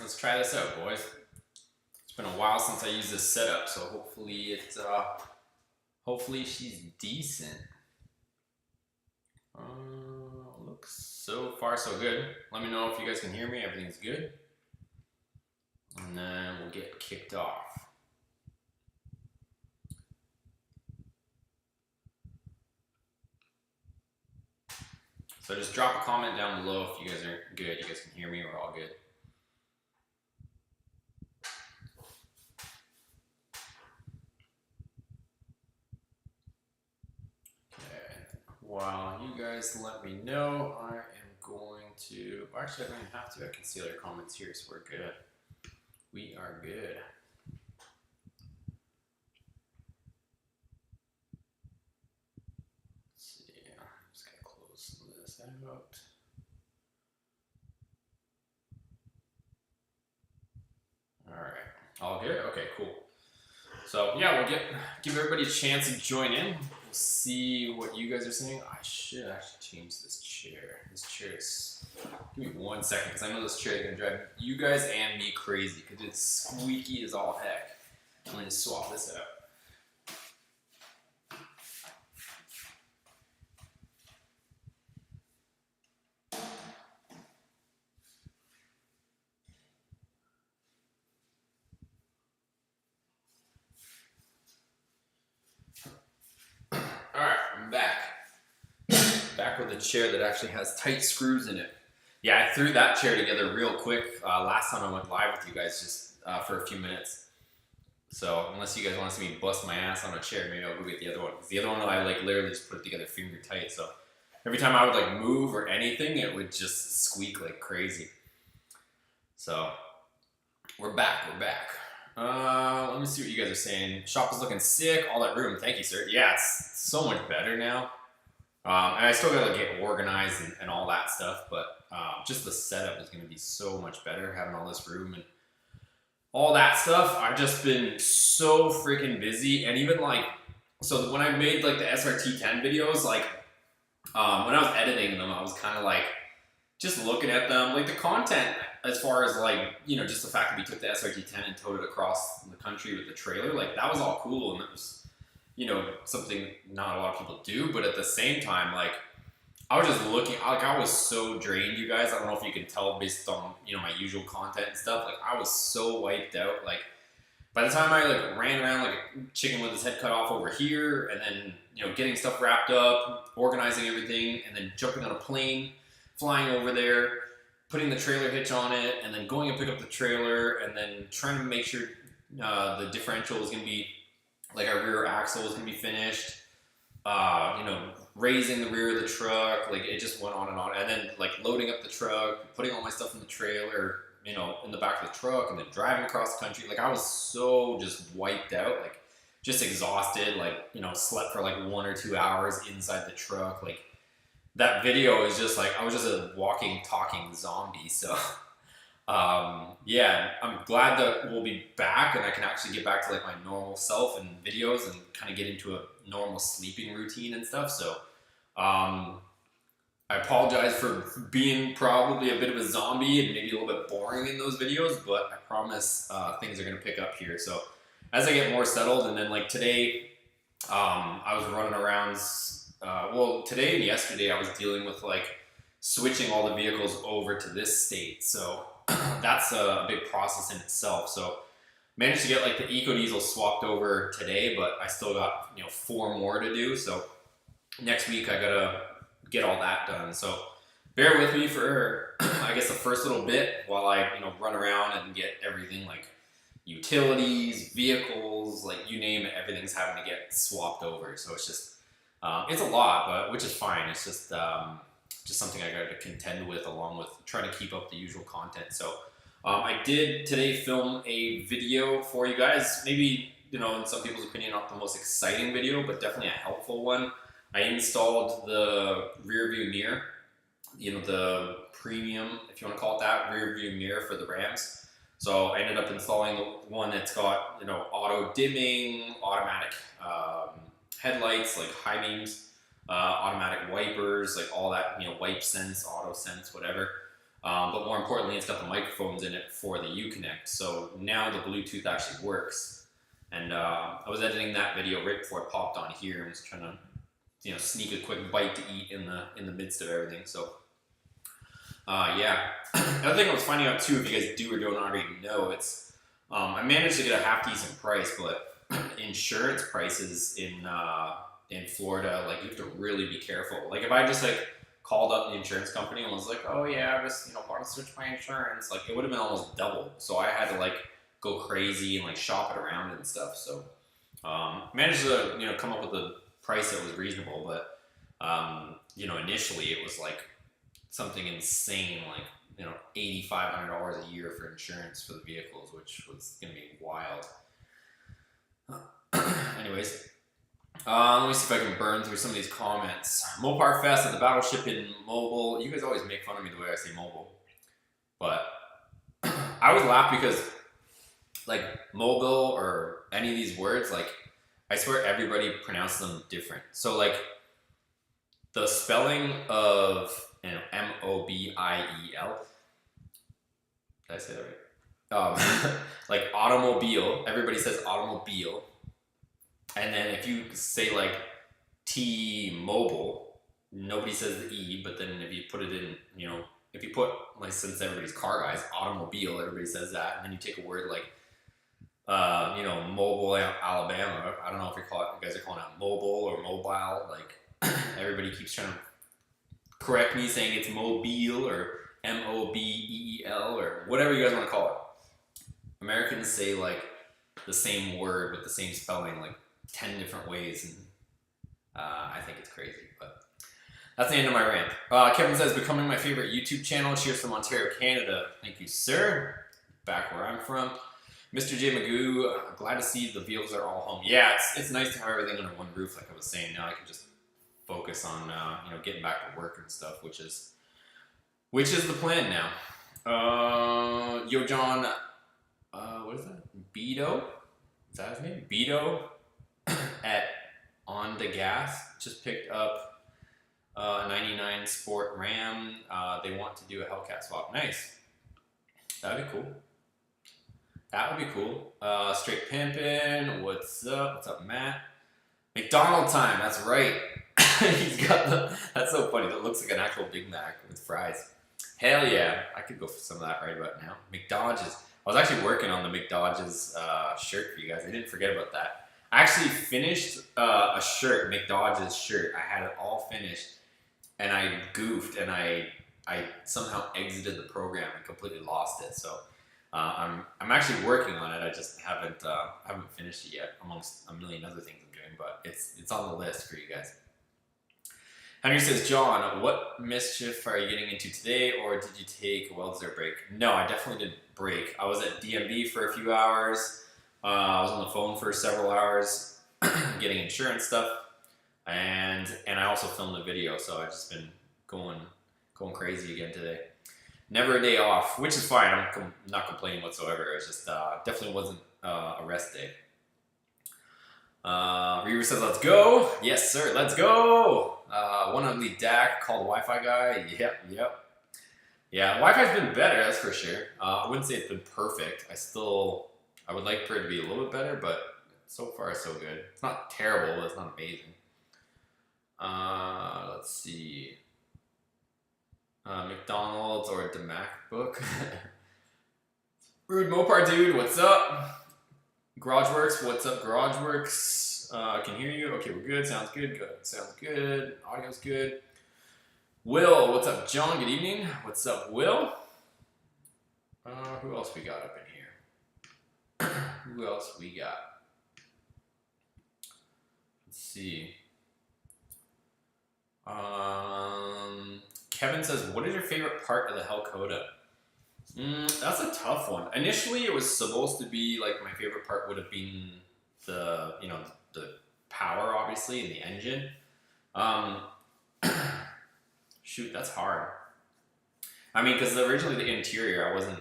let's try this out, boys. It's been a while since I used this setup, so hopefully hopefully she's decent. Looks so far so good. Let me know if you guys can hear me. Everything's good, and then we'll get kicked off. So just drop a comment down below if you guys are good. You guys can hear me. We're all good. While you guys let me know, I am going to, actually I don't even have to, I can see other comments here, so we're good. We are good. Let's see, I'm just gonna close some of this out. Alright, all good? Okay, cool. So yeah, we'll give everybody a chance to join in. We'll see what you guys are saying. I should actually change this chair. This chair is, give me 1 second, because I know this chair is gonna drive you guys and me crazy, because it's squeaky as all heck. I'm gonna swap this out. Alright, I'm back. Back with a chair that actually has tight screws in it. Yeah, I threw that chair together real quick last time I went live with you guys, just for a few minutes. So unless you guys want to see me bust my ass on a chair, maybe I'll go get the other one. Because the other one I like literally just put it together finger tight. So every time I would like move or anything, it would just squeak like crazy. So we're back. Let me see what you guys are saying. Shop is looking sick. All that room. Thank you, sir. Yeah, it's so much better now. And I still gotta get organized and all that stuff, but just the setup is gonna be so much better having all this room and all that stuff. I've just been so freaking busy, and even like, so when I made like the SRT10 videos, like when I was editing them, I was kind of like just looking at them, like the content as far as like, you know, just the fact that we took the SRT10 and towed it across the country with the trailer, like that was all cool, and it was, you know, something not a lot of people do, but at the same time, like, I was just looking, like, I was so drained, you guys. I don't know if you can tell based on, you know, my usual content and stuff. Like, I was so wiped out. Like, by the time I, like, ran around like a chicken with his head cut off over here, and then, you know, getting stuff wrapped up, organizing everything, and then jumping on a plane, flying over there, putting the trailer hitch on it, and then going and pick up the trailer, and then trying to make sure the differential is going to be, like, our rear axle is going to be finished, you know, raising the rear of the truck, like, it just went on, and then, like, loading up the truck, putting all my stuff in the trailer, you know, in the back of the truck, and then driving across the country. Like, I was so just wiped out, like, just exhausted, like, you know, slept for, like, 1 or 2 hours inside the truck. Like, that video is just, like, I was just a walking, talking zombie, so... yeah, I'm glad that we'll be back and I can actually get back to like my normal self and videos and kind of get into a normal sleeping routine and stuff. So, I apologize for being probably a bit of a zombie and maybe a little bit boring in those videos, but I promise, things are going to pick up here. So as I get more settled, and then like today, I was running around, well, today and yesterday I was dealing with like switching all the vehicles over to this state. So that's a big process in itself. So managed to get like the Eco Diesel swapped over today, but I still got, you know, 4 more to do. So next week I gotta get all that done. So bear with me for I guess the first little bit while I, you know, run around and get everything like utilities, vehicles, like you name it, everything's having to get swapped over. So it's just it's a lot, but which is fine. It's just something I got to contend with, along with trying to keep up the usual content. So I did today film a video for you guys. Maybe, you know, in some people's opinion, not the most exciting video, but definitely a helpful one. I installed the rear view mirror, you know, the premium, if you want to call it that, rear view mirror for the Rams. So I ended up installing the one that's got, you know, auto dimming, automatic headlights, like high beams, automatic wipers, like all that, you know, wipe sense, auto sense, whatever. But more importantly, it's got the microphones in it for the Uconnect. So now the Bluetooth actually works. And I was editing that video right before it popped on here and was trying to, you know, sneak a quick bite to eat in the midst of everything. So yeah. Another thing I was finding out too, if you guys do or don't already know, it's I managed to get a half decent price, but insurance prices in Florida, like you have to really be careful. Like if I just like called up the insurance company and was like, oh yeah, I just, you know, want to switch my insurance, like it would have been almost double. So I had to like go crazy and like shop it around and stuff. So managed to, you know, come up with a price that was reasonable, but you know, initially it was like something insane, like, you know, $8,500 a year for insurance for the vehicles, which was gonna be wild. Anyways, let me see if I can burn through some of these comments. MOPAR Fest at the Battleship in Mobile. You guys always make fun of me the way I say mobile, but I always laugh because like mobile or any of these words, like I swear everybody pronounces them different. So like the spelling of, you know, M-O-B-I-E-L. Did I say that right? Like automobile, everybody says automobile. And then if you say like T-Mobile, nobody says the E, but then if you put it in, you know, if you put, like, since everybody's car guys, automobile, everybody says that. And then you take a word like, you know, mobile Alabama. I don't know if you guys are calling it mobile or mobile. Like everybody keeps trying to correct me saying it's mobile or M-O-B-E-E-L or whatever you guys want to call it. Americans say like the same word with the same spelling like 10 different ways, and I think it's crazy, but that's the end of my rant. Kevin says, becoming my favorite YouTube channel. Cheers from Ontario, Canada. Thank you, sir. Back where I'm from. Mr. J. Magoo, glad to see the vehicles are all home. Yeah, it's nice to have everything under one roof, like I was saying. Now I can just focus on you know, getting back to work and stuff, which is the plan now. Yo, John, what is that? Beto? Is that his name? Beto at On the Gas just picked up a 99 Sport Ram. They want to do a Hellcat swap. Nice. That'd be cool. That would be cool. Straight Pimpin'. What's up? What's up, Matt? McDonald time. That's right. He's got the. That's so funny. That looks like an actual Big Mac with fries. Hell yeah. I could go for some of that right about now. McDodge's. I was actually working on the McDodge's shirt for you guys. I didn't forget about that. I actually finished a shirt, McDodge's shirt. I had it all finished, and I goofed, and I somehow exited the program and completely lost it. So I'm actually working on it. I just haven't finished it yet, amongst a million other things I'm doing. But it's on the list for you guys. Henry says, John, what mischief are you getting into today, or did you take a well-deserved break? No, I definitely didn't break. I was at DMV for a few hours. I was on the phone for several hours getting insurance stuff, and I also filmed a video, so I've just been going crazy again today. Never a day off, which is fine. I'm not complaining whatsoever. It's just definitely wasn't a rest day. Reaver says, let's go. Yes, sir, let's go. One ugly DAC called Wi-Fi guy. Yep. Yeah, Wi-Fi's been better, that's for sure. I wouldn't say it's been perfect. I would like for it to be a little bit better, but so far so good. It's not terrible, but it's not amazing. Let's see. McDonald's or the MacBook. Rude Mopar dude, what's up? GarageWorks, what's up, GarageWorks? I can hear you. Okay, we're good. Sounds good. Sounds good. Audio's good. Will, what's up, John? Good evening. What's up, Will? Who else we got up in here? Who else we got? Let's see. Kevin says, what is your favorite part of the Hellcoda? That's a tough one. Initially, it was supposed to be like my favorite part would have been the, you know, the power, obviously, and the engine. Shoot, that's hard. I mean, because originally the interior, I wasn't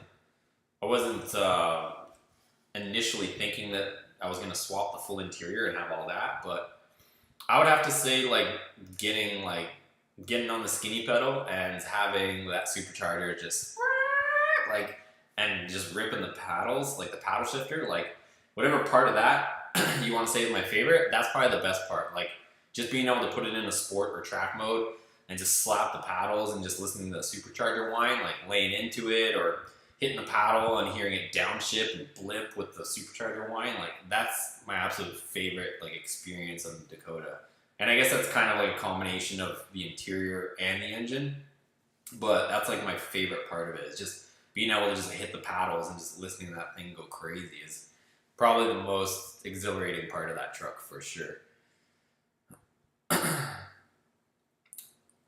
initially thinking that I was gonna swap the full interior and have all that, but I would have to say like getting like getting on the skinny pedal and having that supercharger just like, and just ripping the paddles, like the paddle shifter, like whatever part of that you want to say is my favorite, that's probably the best part. Like just being able to put it in a sport or track mode and just slap the paddles and just listening to the supercharger whine, like laying into it or hitting the paddle and hearing it downshift and blip with the supercharger whine, like that's my absolute favorite like experience on the Dakota. And I guess that's kind of like a combination of the interior and the engine, but that's like my favorite part of it is just being able to just hit the paddles and just listening to that thing go crazy is probably the most exhilarating part of that truck for sure.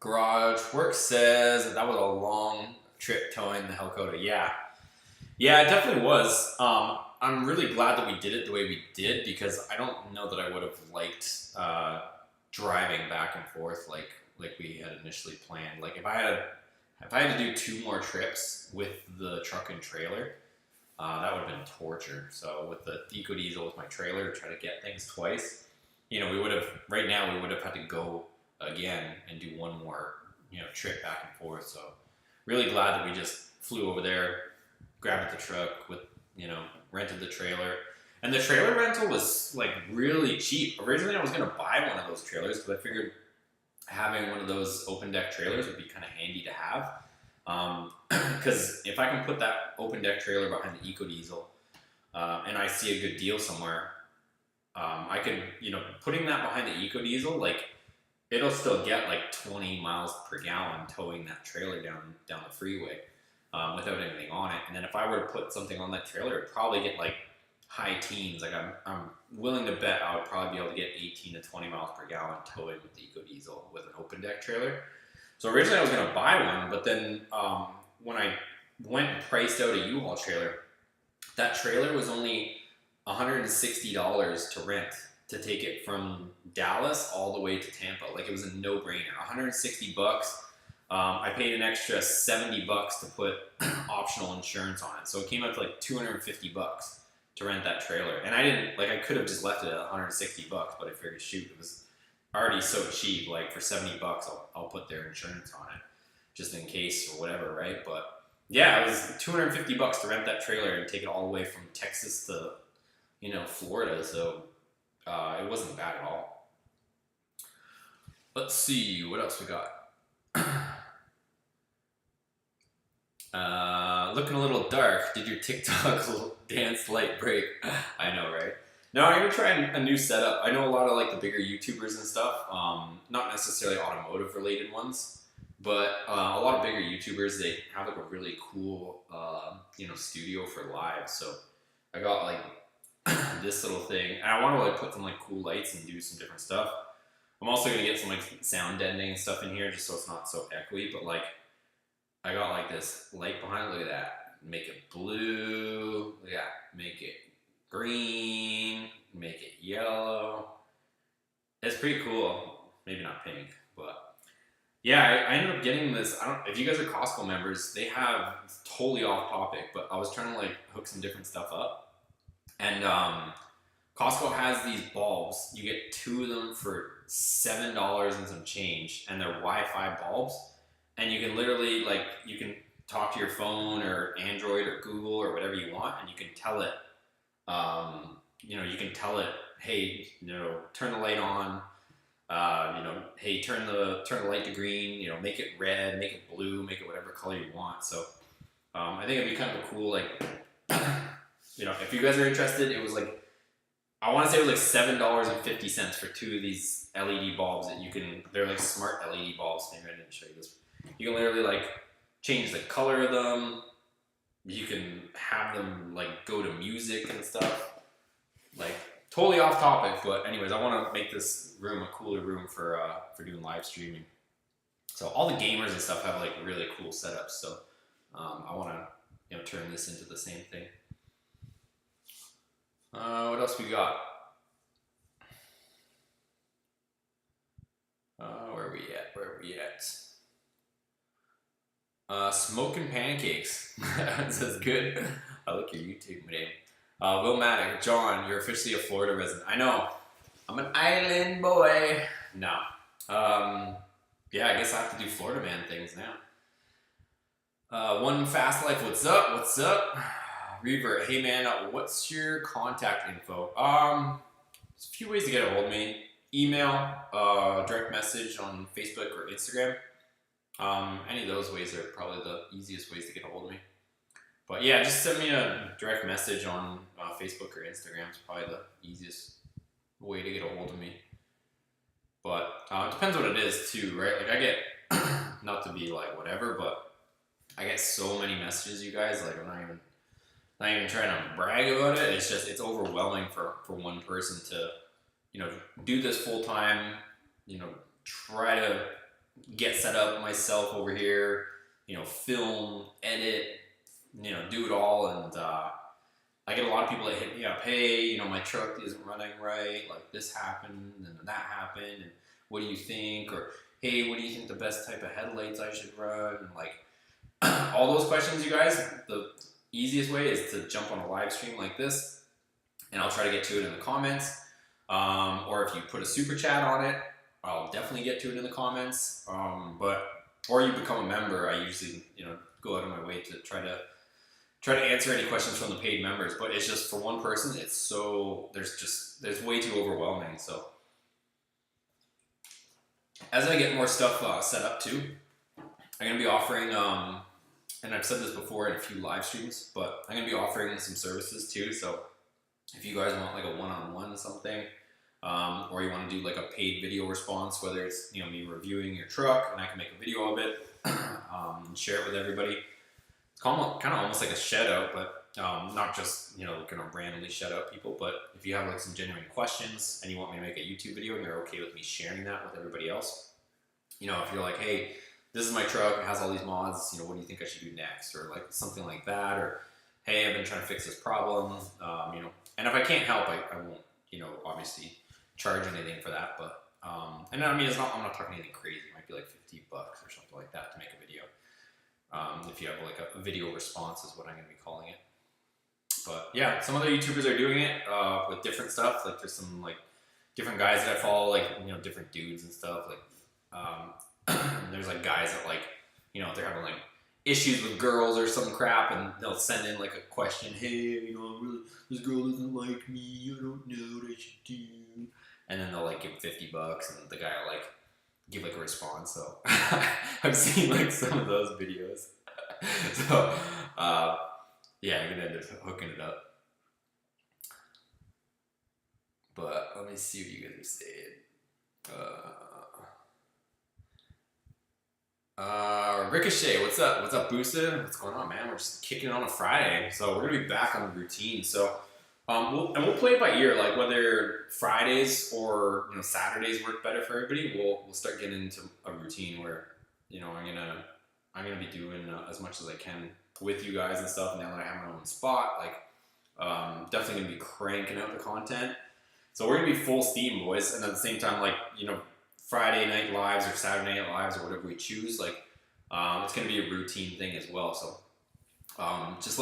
Garage Work says that was a long trip towing the Hellcoda. Yeah, it definitely was. I'm really glad that we did it the way we did because I don't know that I would have liked driving back and forth like we had initially planned. Like if I had to do 2 more trips with the truck and trailer, that would have been torture. So with the Eco Diesel with my trailer to try to get things twice, we would have had to go again and do 1 more, trip back and forth. So really glad that we just flew over there, grabbed the truck with, rented the trailer. And the trailer rental was like really cheap. Originally I was going to buy one of those trailers because I figured having one of those open deck trailers would be kind of handy to have. Because if I can put that open deck trailer behind the Eco Diesel and I see a good deal somewhere, I could, putting that behind the Eco Diesel, like it'll still get like 20 miles per gallon towing that trailer down the freeway without anything on it. And then if I were to put something on that trailer, it'd probably get like high teens. Like I'm willing to bet I would probably be able to get 18 to 20 miles per gallon towing with the Eco Diesel with an open deck trailer. So originally I was going to buy one, but then when I went and priced out a U-Haul trailer, that trailer was only $160 to rent to take it from Dallas all the way to Tampa. Like it was a no-brainer. $160. I paid an extra $70 to put optional insurance on it. So it came up to like $250 to rent that trailer. And I could have just left it at $160, but I figured, shoot, it was already so cheap. Like for $70, I'll put their insurance on it just in case or whatever, right? But yeah, it was $250 to rent that trailer and take it all the way from Texas to, Florida. So it wasn't bad at all. Let's see, what else we got? Looking a little dark. Did your TikTok dance light break? I know, right? No, I'm gonna try a new setup. I know a lot of like the bigger YouTubers and stuff, not necessarily automotive related ones, but a lot of bigger YouTubers, they have like a really cool, studio for live. So I got like this little thing, and I want to like put some like cool lights and do some different stuff. I'm also gonna get some like sound deadening and stuff in here just so it's not so echoey, but like I got like this light behind it. Look at that. Make it blue. Look at that. Make it green. Make it yellow. It's pretty cool. Maybe not pink, but yeah, I ended up getting this. If you guys are Costco members, they have, it's totally off topic, but I was trying to like hook some different stuff up. And Costco has these bulbs. You get 2 of them for $7 and some change, and they're Wi-Fi bulbs. And you can literally, like, you can talk to your phone or Android or Google or whatever you want, and you can tell it, hey, turn the light on, hey, turn the light to green, make it red, make it blue, make it whatever color you want. So I think it'd be kind of cool, like, if you guys are interested, it was like, I want to say it was like $7.50 for 2 of these LED bulbs that they're like smart LED bulbs. Maybe I didn't show you this. You can literally like change the color of them. You can have them like go to music and stuff. Like totally off topic, but anyways, I want to make this room a cooler room for doing live streaming. So all the gamers and stuff have like really cool setups. So I want to turn this into the same thing. What else we got? Where are we at? Smoking pancakes. This is good. I like your YouTube name. Will Maddox, John, you're officially a Florida resident. I know. I'm an island boy. No. yeah, I guess I have to do Florida man things now. One Fast Life, what's up? What's up? Revert, hey man, what's your contact info? There's a few ways to get a hold of me. Email, direct message on Facebook or Instagram. Any of those ways are probably the easiest ways to get a hold of me. But yeah, just send me a direct message on Facebook or Instagram. It's probably the easiest way to get a hold of me. But it depends what it is too, right? Like I get, not to be like whatever, but I get so many messages, you guys. Like I'm not even trying to brag about it. It's just, it's overwhelming for one person to, you know, do this full time, you know, try to get set up myself over here, you know, film, edit, you know, do it all. And I get a lot of people that hit me up, hey, you know, my truck isn't running right, like this happened and that happened, and what do you think? Or hey, what do you think the best type of headlights I should run? And like all those questions, you guys, the easiest way is to jump on a live stream like this, and I'll try to get to it in the comments. Or if you put a super chat on it, I'll definitely get to it in the comments. Or you become a member. I usually, you know, go out of my way to try to answer any questions from the paid members. But it's just for one person, it's so there's way too overwhelming. So as I get more stuff set up too, I'm gonna be offering and I've said this before in a few live streams, but I'm gonna be offering some services too. So if you guys want like a one-on-one something, or you want to do like a paid video response, whether it's, you know, me reviewing your truck and I can make a video of it, and share it with everybody. It's kind of almost like a shout out, but not just, you know, gonna randomly shout out people. But if you have like some genuine questions and you want me to make a YouTube video and you're okay with me sharing that with everybody else, you know, if you're like, hey, this is my truck, it has all these mods, you know, what do you think I should do next? Or like something like that, or hey, I've been trying to fix this problem, you know, and if I can't help, I won't, you know, obviously charge anything for that. But and I mean, I'm not talking anything crazy. It might be like $50 or something like that to make a video. If you have like a video response is what I'm going to be calling it. But yeah, some other YouTubers are doing it with different stuff. Like there's some like different guys that I follow, like, you know, different dudes and stuff. Like there's like guys that, like, you know, they're having like issues with girls or some crap, and they'll send in like a question, hey, you know, this girl doesn't like me, I don't know what I should do. And then they'll like give $50 and the guy will like give like a response. So I've seen like some of those videos. So yeah, I'm gonna end up hooking it up. But let me see what you guys are saying. Ricochet, what's up? What's up, Boosted? What's going on, man? We're just kicking it on a Friday, so we're gonna be back on the routine. So we'll play it by ear, like whether Fridays or, you know, Saturdays work better for everybody. We'll start getting into a routine where, you know, I'm gonna be doing as much as I can with you guys and stuff. Now that I have my own spot, like definitely gonna be cranking out the content. So we're gonna be full steam, boys, and at the same time, like, you know, Friday night lives or Saturday night lives or whatever we choose, like it's gonna be a routine thing as well. So just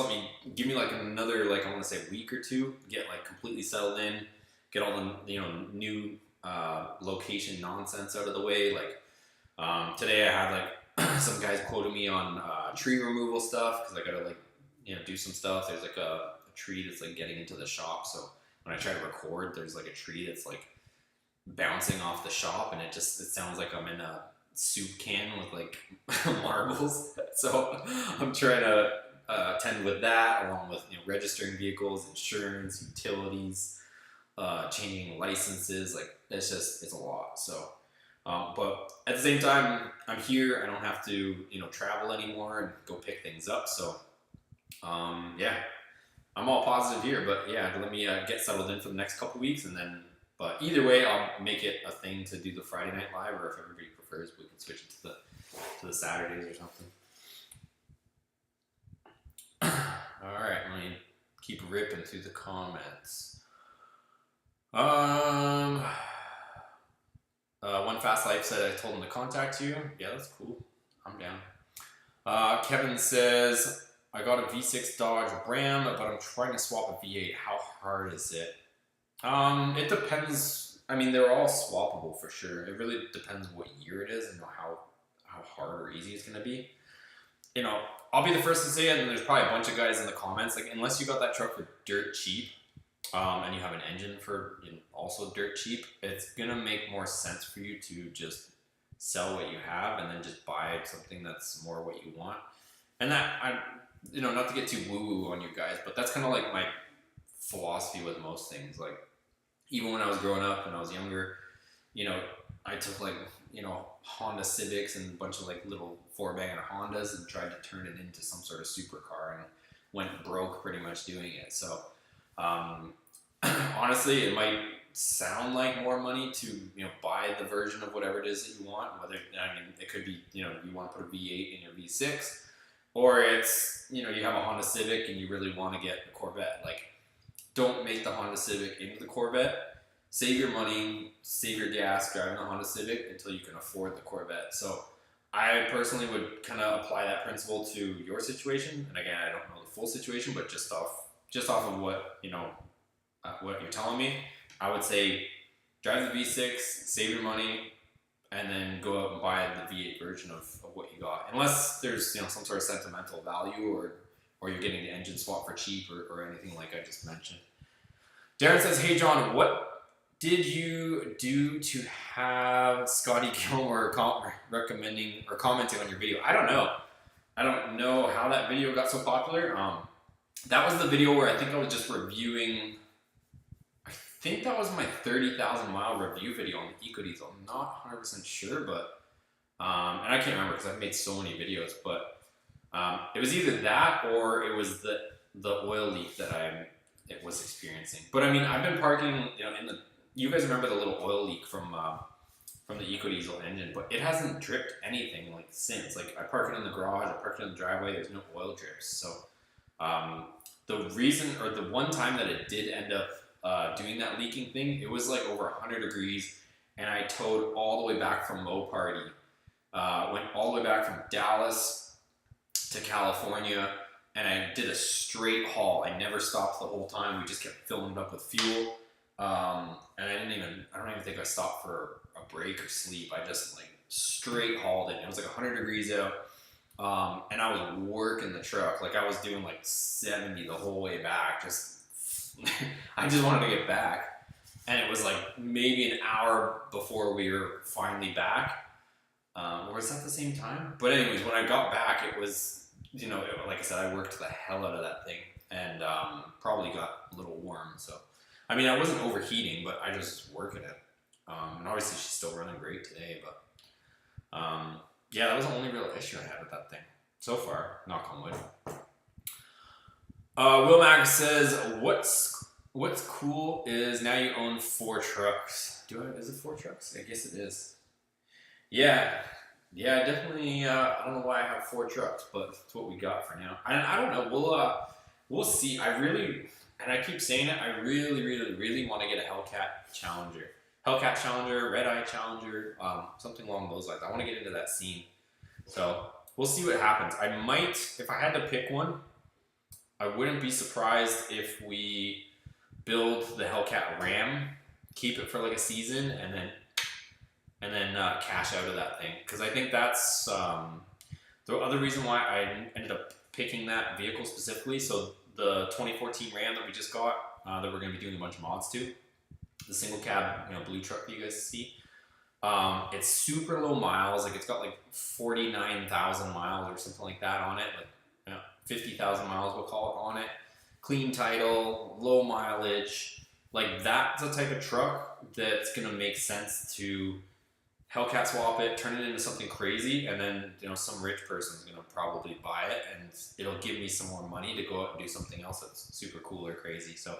give me like another, like, I want to say week or two, get like completely settled in, get all the, you know, new location nonsense out of the way. Like today I had like some guys quoting me on tree removal stuff because I gotta, like, you know, do some stuff. There's like a tree that's like getting into the shop, so when I try to record, there's like a tree that's like bouncing off the shop, and it sounds like I'm in a soup can with like marbles. So I'm trying to attend with that, along with, you know, registering vehicles, insurance, utilities, changing licenses. Like it's a lot. So but at the same time, I'm here. I don't have to, you know, travel anymore and go pick things up. So yeah, I'm all positive here. But yeah, let me get settled in for the next couple weeks, and then, but either way, I'll make it a thing to do the Friday night live, or if everybody prefers, we can switch it to the Saturdays or something. All right, let me keep ripping through the comments. One Fast Life said I told him to contact you. Yeah, that's cool. I'm down. Kevin says, I got a V6 Dodge Ram, but I'm trying to swap a V8. How hard is it? It depends I mean, they're all swappable for sure. It really depends what year it is and how hard or easy it's gonna be. You know, I'll be the first to say it, and there's probably a bunch of guys in the comments, like, unless you got that truck for dirt cheap, and you have an engine for also dirt cheap, it's gonna make more sense for you to just sell what you have and then just buy something that's more what you want. And that, not to get too woo-woo on you guys, but that's kind of like my philosophy with most things. Like, even when I was growing up, when I was younger, I took Honda Civics and a bunch of little 4-banger Hondas and tried to turn it into some sort of supercar and went broke pretty much doing it. So honestly, it might sound like more money to buy the version of whatever it is that you want. Whether it could be you want to put a V8 in your V6, or it's you have a Honda Civic and you really want to get a Corvette. Like, don't make the Honda Civic into the Corvette. Save your money, save your gas driving the Honda Civic until you can afford the Corvette. So I personally would kind of apply that principle to your situation. And again, I don't know the full situation, but just off of what what you're telling me, I would say drive the V6, save your money, and then go out and buy the V8 version of what you got. Unless there's some sort of sentimental value, or you're getting the engine swap for cheap, or anything like I just mentioned. Darren says, "Hey John, what did you do to have Scotty Kilmer recommending or commenting on your video?" I don't know. I don't know how that video got so popular. That was the video where I think I was just reviewing. I think that was my 30,000 mile review video on the EcoDiesel. I'm not 100% sure, but and I can't remember because I've made so many videos. But it was either that or it was the oil leak that it was experiencing. But I mean, I've been parking, you guys remember the little oil leak from the EcoDiesel engine, but it hasn't dripped anything since. Like, I park it in the garage, I park it in the driveway, there's no oil drips. So the reason, or the one time that it did end up doing that leaking thing, it was like over 100 degrees, and I towed all the way back from MOPAR. Went all the way back from Dallas to California, and I did a straight haul. I never stopped the whole time. We just kept filling it up with fuel. And I don't even think I stopped for a break or sleep. I just straight hauled it. It was 100 degrees out. And I was working the truck. I was doing 70 the whole way back. I just wanted to get back. And it was maybe an hour before we were finally back. Or was that the same time? But anyways, when I got back, it was, like I said, I worked the hell out of that thing, and probably got a little warm. So, I mean, I wasn't overheating, but I just was working it. And obviously she's still running great today, but yeah, that was the only real issue I had with that thing so far, knock on wood. Will Mac says, what's cool is now you own 4 trucks. Is it 4 trucks? I guess it is. Yeah, definitely. I don't know why I have 4 trucks, but it's what we got for now. I don't know. We'll see. And I keep saying it, I really, really, really want to get a Hellcat Challenger. Hellcat Challenger, Red Eye Challenger, something along those lines. I want to get into that scene. So we'll see what happens. I might, if I had to pick one, I wouldn't be surprised if we build the Hellcat Ram, keep it for a season, and then cash out of that thing. Because I think that's the other reason why I ended up picking that vehicle specifically. So the 2014 Ram that we just got, that we're going to be doing a bunch of mods to, the single cab, blue truck that you guys see. It's super low miles. It's got 49,000 miles or something like that on it. 50,000 miles we'll call it on it. Clean title, low mileage. That's the type of truck that's gonna make sense to Hellcat swap it, turn it into something crazy, and then some rich person's gonna probably buy it, and it'll give me some more money to go out and do something else that's super cool or crazy. So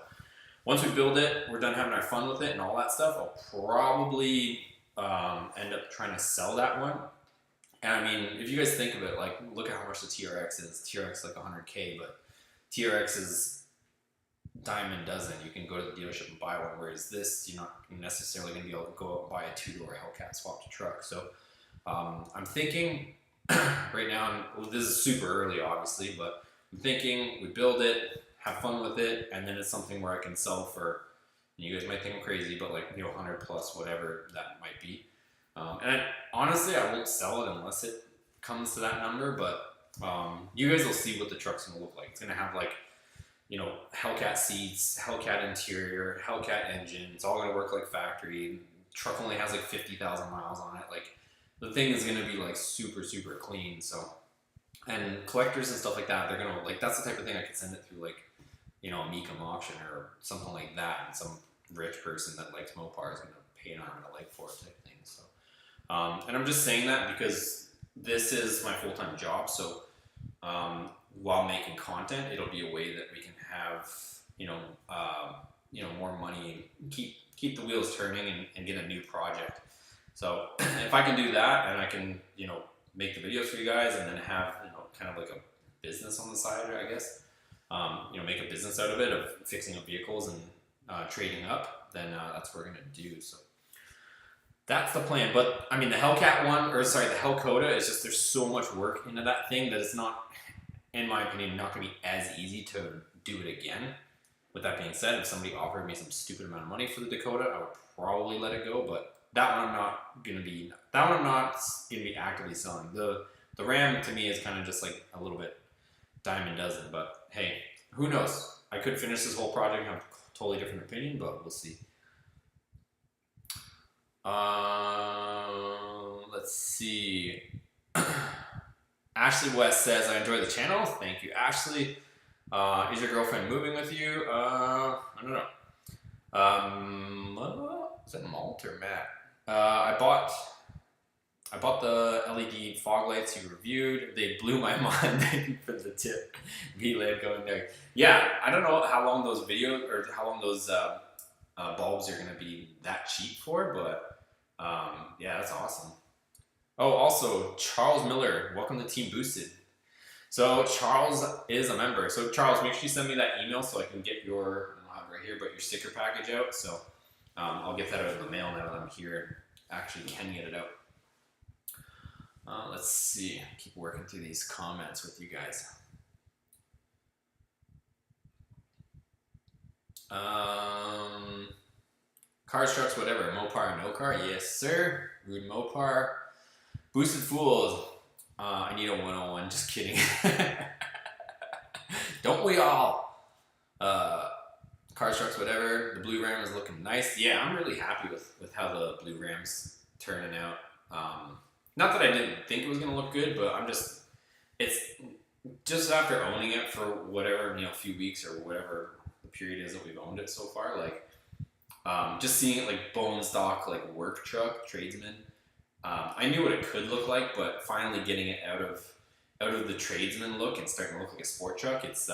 once we build it, we're done having our fun with it and all that stuff, I'll probably end up trying to sell that one. And I mean, if you guys think of it, look at how much the TRX is. TRX $100K, but TRX is dime a dozen. You can go to the dealership and buy one, whereas this, you're not necessarily going to be able to go out and buy a 2-door Hellcat swapped truck. So I'm thinking right now, this is super early obviously, but I'm thinking we build it, have fun with it, and then it's something where I can sell for And you guys might think I'm crazy, but like, you know, 100 plus, whatever that might be. Honestly, I won't sell it unless it comes to that number, but you guys will see what the truck's gonna look like. It's gonna have like, you know, Hellcat seats, Hellcat interior, Hellcat engine. It's all gonna work like factory. Truck only has like 50,000 miles on it. Like, the thing is gonna be like super, super clean. So, and collectors and stuff like that, they're gonna like, that's the type of thing I could send it through like, you know, a Mecum auction or something like that. And some rich person that likes MOPAR is gonna pay an arm and a leg for it type thing. So, and I'm just saying that because this is my full-time job. So, while making content, it'll be a way that we can have, you know, more money, keep the wheels turning and get a new project. So if I can do that and I can, you know, make the videos for you guys and then have, you know, kind of like a business on the side, I guess, you know, make a business out of it, of fixing up vehicles and trading up, then that's what we're going to do. So that's the plan. But I mean, the Hellcat one, or sorry, the Hellcoda is just, there's so much work into that thing that it's not, in my opinion, not going to be as easy to do it again. With that being said, if somebody offered me some stupid amount of money for the Dakota, I would probably let it go. But that one I'm not going to be actively selling. The Ram to me is kind of just like a little bit dime a dozen. But hey, who knows? I could finish this whole project and have a totally different opinion, but we'll see. Let's see. Ashley West says, I enjoy the channel. Thank you, Ashley. Is your girlfriend moving with you? I don't know. Is it Malt or Matt? I bought the LED fog lights you reviewed. They blew my mind. Thank you for the tip. V-Lab going there. Yeah, I don't know how long those videos or how long those bulbs are going to be that cheap for, but yeah, that's awesome. Oh, also, Charles Miller, welcome to Team Boosted. So Charles is a member. So Charles, make sure you send me that email so I can get your, I don't have it right here, but your sticker package out. So I'll get that out of the mail now that I'm here. Actually can get it out. Let's see, keep working through these comments with you guys. Cars, trucks, whatever, Mopar, no car, yes sir. Rude Mopar. Boosted Fools, I need a 101, just kidding. Don't we all? Cars, trucks, whatever, the blue Ram is looking nice. Yeah, I'm really happy with how the blue Ram's turning out. Not that I didn't think it was gonna look good, but it's just after owning it for whatever, you know, a few weeks or whatever the period is that we've owned it so far, like, just seeing it like bone stock, like work truck, tradesman. I knew what it could look like, but finally getting it out of the tradesman look and starting to look like a sport truck, it's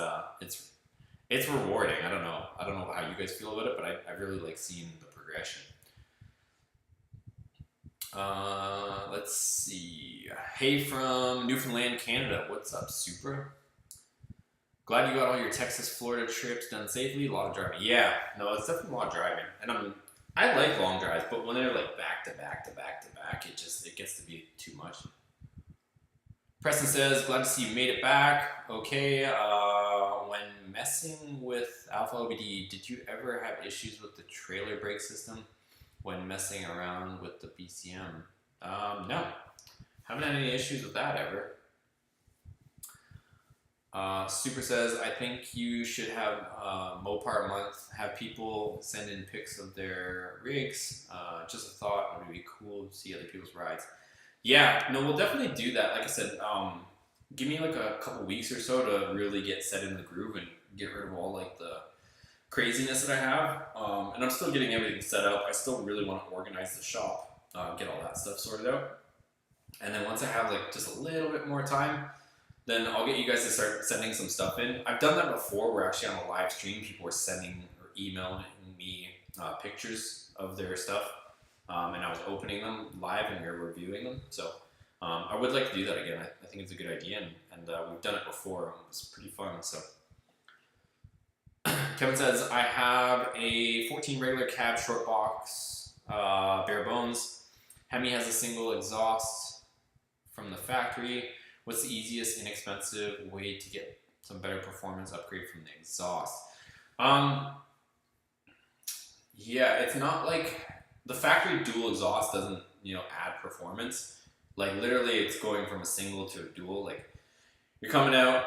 rewarding. I don't know how you guys feel about it, but I really like seeing the progression. Let's see. Hey from Newfoundland, Canada. What's up, Supra? Glad you got all your Texas, Florida trips done safely. A lot of driving. Yeah, no, it's definitely a lot of driving. And I like long drives, but when they're like back to back to back to back, it gets to be too much. Preston says, glad to see you made it back. Okay, when messing with Alpha OBD, did you ever have issues with the trailer brake system when messing around with the BCM? No, haven't had any issues with that ever. Super says, I think you should have Mopar month, have people send in pics of their rigs. Just a thought, it would be cool to see other people's rides. Yeah, no, we'll definitely do that. Like I said, give me like a couple weeks or so to really get set in the groove and get rid of all like the craziness that I have. And I'm still getting everything set up. I still really want to organize the shop, get all that stuff sorted out. And then once I have like just a little bit more time, then I'll get you guys to start sending some stuff in. I've done that before where actually on a live stream, people were sending or emailing me pictures of their stuff. And I was opening them live and we were reviewing them. So I would like to do that again. I think it's a good idea, and we've done it before. It was pretty fun. So Kevin says, I have a 14 regular cab short box, bare bones. Hemi has a single exhaust from the factory. What's the easiest, inexpensive way to get some better performance upgrade from the exhaust? Yeah, it's not like the factory dual exhaust doesn't, add performance. Like literally it's going from a single to a dual. Like you're coming out,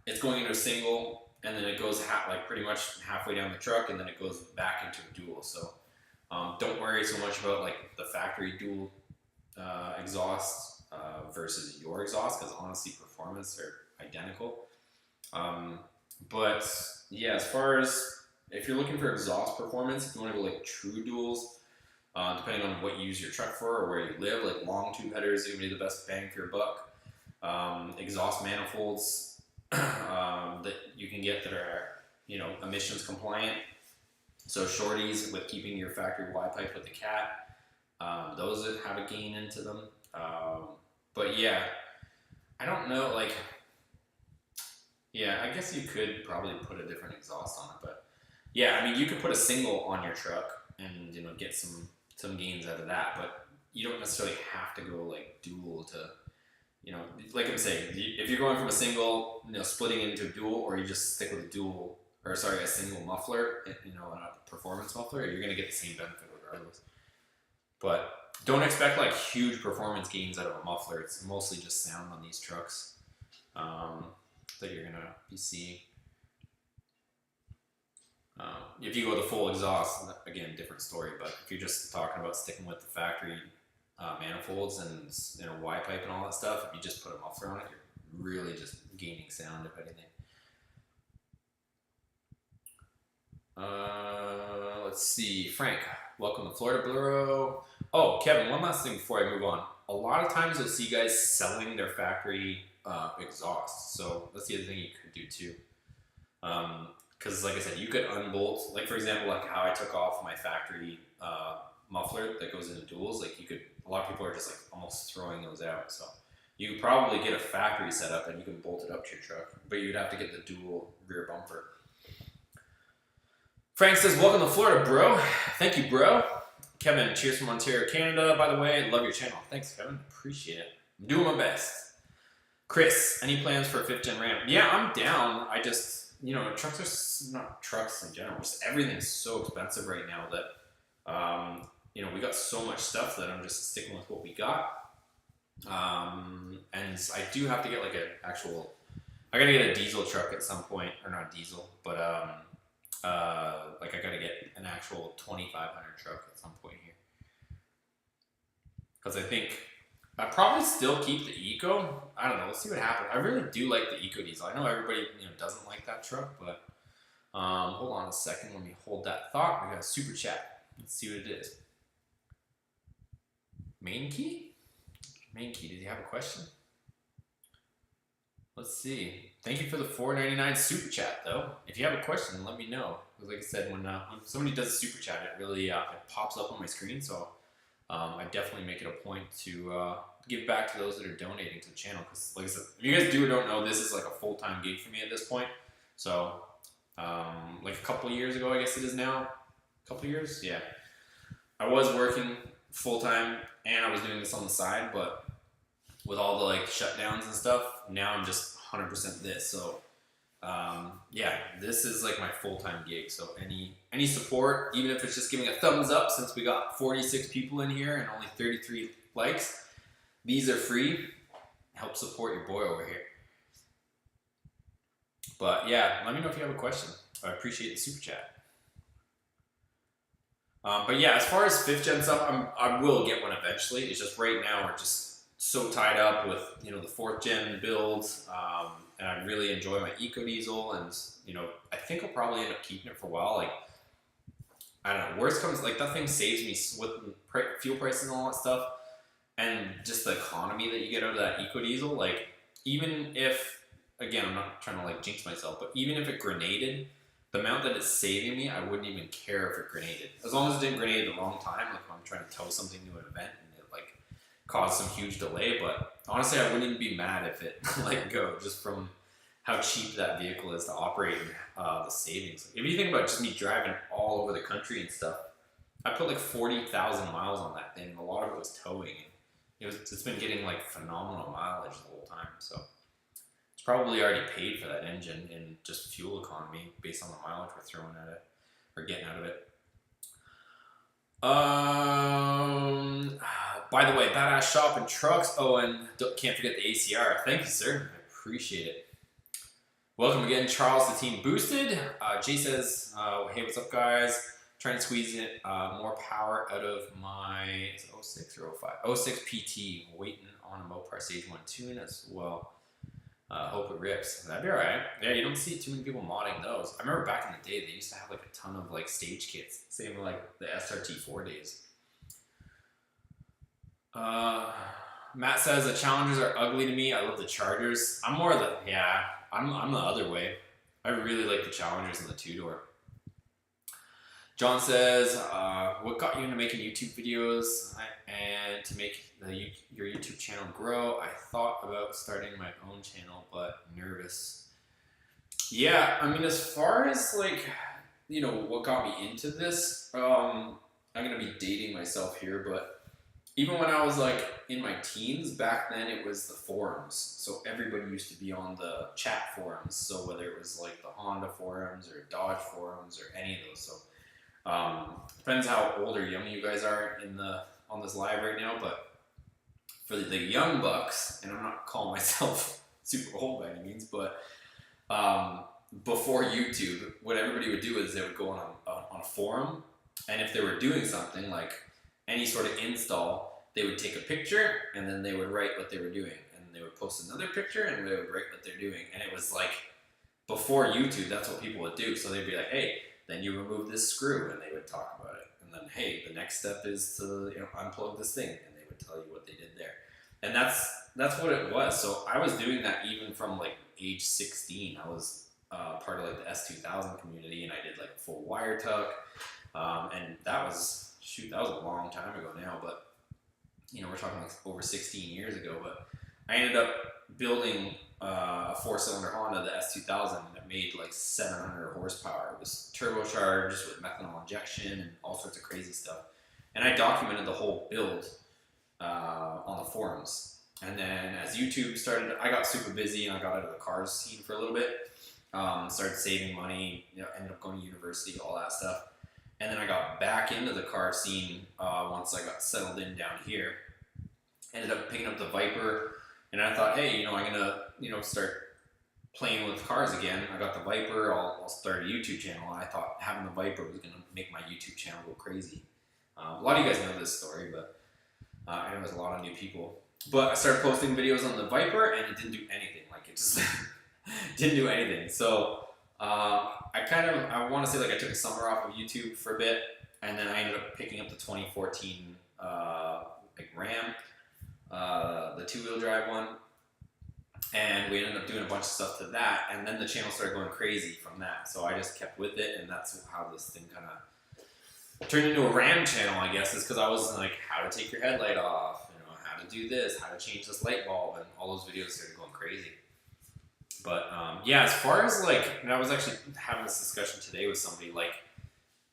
it's going into a single, and then it goes like pretty much halfway down the truck, and then it goes back into a dual. So don't worry so much about like the factory dual exhaust versus your exhaust, because honestly performance are identical. But yeah, as far as if you're looking for exhaust performance, if you want to go like true duals, depending on what you use your truck for or where you live, like long tube headers are going to be the best bang for your buck. Exhaust manifolds that you can get that are, emissions compliant. So shorties with keeping your factory Y pipe with the cat, those that have a gain into them. But yeah, I don't know, like, yeah, I guess you could probably put a different exhaust on it, but yeah, I mean, you could put a single on your truck and, get some gains out of that, but you don't necessarily have to go like dual to, like I'm saying, if you're going from a single, splitting into a dual, or you just stick with a single muffler, a performance muffler, you're going to get the same benefit regardless. But don't expect like huge performance gains out of a muffler. It's mostly just sound on these trucks that you're going to be seeing. If you go the full exhaust, again, different story. But if you're just talking about sticking with the factory manifolds and Y pipe and all that stuff, if you just put a muffler on it, you're really just gaining sound, if anything. Let's see, Frank, welcome to Florida Bureau. Oh, Kevin, one last thing before I move on. A lot of times you'll see guys selling their factory exhaust, so that's the other thing you could do too. Because like I said, you could unbolt, like for example, like how I took off my factory muffler that goes into duals, like a lot of people are just like almost throwing those out. So you could probably get a factory setup and you can bolt it up to your truck, but you'd have to get the dual rear bumper. Frank says, welcome to Florida, bro. Thank you, bro. Kevin, cheers from Ontario, Canada, by the way. Love your channel. Thanks, Kevin. Appreciate it. I'm doing my best. Chris, any plans for a 5th gen Ram? Yeah, I'm down. I just, trucks are not trucks in general. Just everything's so expensive right now that, we got so much stuff that I'm just sticking with what we got. And I do have to get like I gotta get a diesel truck at some point, or not diesel, but like I gotta get an actual 2500 truck at some point here. Because I think I probably still keep the Eco. I don't know. Let's see what happens. I really do like the Eco Diesel. I know everybody doesn't like that truck, but hold on a second. Let me hold that thought. We got a super chat. Let's see what it is. Main key? Main key. Did you have a question? Let's see. Thank you for the $4.99 super chat, though. If you have a question, let me know. Because like I said, when somebody does a super chat, it really it pops up on my screen. So I definitely make it a point to give back to those that are donating to the channel. Because like I said, if you guys do or don't know, this is like a full-time gig for me at this point. So like a couple years ago, I guess it is now. A couple years? Yeah. I was working full-time and I was doing this on the side, but with all the like shutdowns and stuff, now I'm just 100% this. So yeah, this is like my full-time gig. So any support, even if it's just giving a thumbs up, since we got 46 people in here and only 33 likes, these are free. Help support your boy over here. But yeah, let me know if you have a question. I appreciate the super chat. But yeah, as far as 5th gen stuff, I will get one eventually. It's just right now we're just so tied up with the 4th gen builds, and I really enjoy my Eco Diesel, and I think I'll probably end up keeping it for a while. Like I don't know, worst comes, like that thing saves me with fuel prices and all that stuff, and just the economy that you get out of that Eco Diesel. Like even if, again, I'm not trying to like jinx myself, but even if it grenaded, the amount that it's saving me, I wouldn't even care if it grenaded. As long as it didn't grenade at the wrong time, like if I'm trying to tow something to an event and it like caused some huge delay. But honestly, I wouldn't even be mad if it let go, just from how cheap that vehicle is to operate and the savings. If you think about just me driving all over the country and stuff, I put like 40,000 miles on that thing. A lot of it was towing. And it's been getting like phenomenal mileage the whole time. So it's probably already paid for that engine in just fuel economy based on the mileage we're throwing at it or getting out of it. By the way, badass shop and trucks. Oh, and can't forget the ACR. Thank you, sir. I appreciate it. Welcome again, Charles, the team boosted. Jay says, hey, what's up, guys? Trying to squeeze it more power out of my 06 or 05? 06 PT. Waiting on a MOPAR Stage 1 tune as well. Hope it rips. That'd be alright. Yeah, you don't see too many people modding those. I remember back in the day, they used to have like a ton of like stage kits. Same with like the SRT4 days. Matt says the Challengers are ugly to me. I love the Chargers. I'm more the, yeah, I'm the other way. I really like the Challengers and the two-door. John says, what got you into making YouTube videos and to make your YouTube channel grow? I thought about starting my own channel, but nervous. Yeah, I mean, as far as like, you know, what got me into this, I'm going to be dating myself here, but even when I was like in my teens, back then it was the forums. So everybody used to be on the chat forums. So whether it was like the Honda forums or Dodge forums or any of those. So depends how old or young you guys are on this live right now. But for the young bucks, and I'm not calling myself super old by any means, but before YouTube, what everybody would do is they would go on a forum, and if they were doing something like any sort of install, they would take a picture and then they would write what they were doing, and they would post another picture and they would write what they're doing. And it was like, before YouTube, that's what people would do. So they'd be like, hey, then you remove this screw, and they would talk about it. And then, hey, the next step is to, you know, unplug this thing, and they would tell you what they did there. And that's what it was. So I was doing that even from like age 16. I was part of like the S2000 community, and I did like full wire tuck. And that was, shoot, that was a long time ago now, but you know, we're talking like over 16 years ago. But I ended up building a 4-cylinder Honda, the S2000, that made like 700 horsepower. It was turbocharged with methanol injection and all sorts of crazy stuff. And I documented the whole build on the forums. And then as YouTube started, I got super busy and I got out of the cars scene for a little bit. Started saving money, you know, ended up going to university, all that stuff. And then I got back into the car scene once I got settled in down here. Ended up picking up the Viper, and I thought, hey, you know, I'm gonna, you know, start playing with cars again. I got the Viper. I'll start a YouTube channel. And I thought having the Viper was gonna make my YouTube channel go crazy. A lot of you guys know this story, but I know there's a lot of new people. But I started posting videos on the Viper, and it didn't do anything. Like, it just didn't do anything. So I want to say like I took a summer off of YouTube for a bit, and then I ended up picking up the 2014 like Ram, the 2-wheel drive one, and we ended up doing a bunch of stuff to that, and then the channel started going crazy from that. So I just kept with it, and that's how this thing kind of turned into a Ram channel, I guess, is because I was like, how to take your headlight off, you know, how to do this, how to change this light bulb, and all those videos started going crazy. But yeah, as far as like, and I was actually having this discussion today with somebody, like,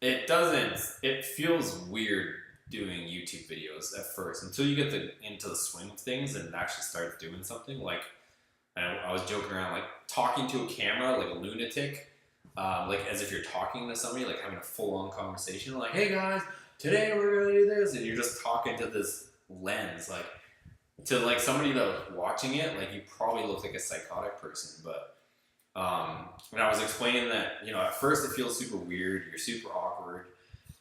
it feels weird doing YouTube videos at first until you get into the swing of things and it actually starts doing something. Like, I was joking around, like talking to a camera like a lunatic, like as if you're talking to somebody, like having a full-on conversation, like, hey guys, today we're gonna do this, and you're just talking to this lens, like, to like somebody that was watching it, like you probably look like a psychotic person. But when I was explaining that, you know, at first it feels super weird, you're super awkward,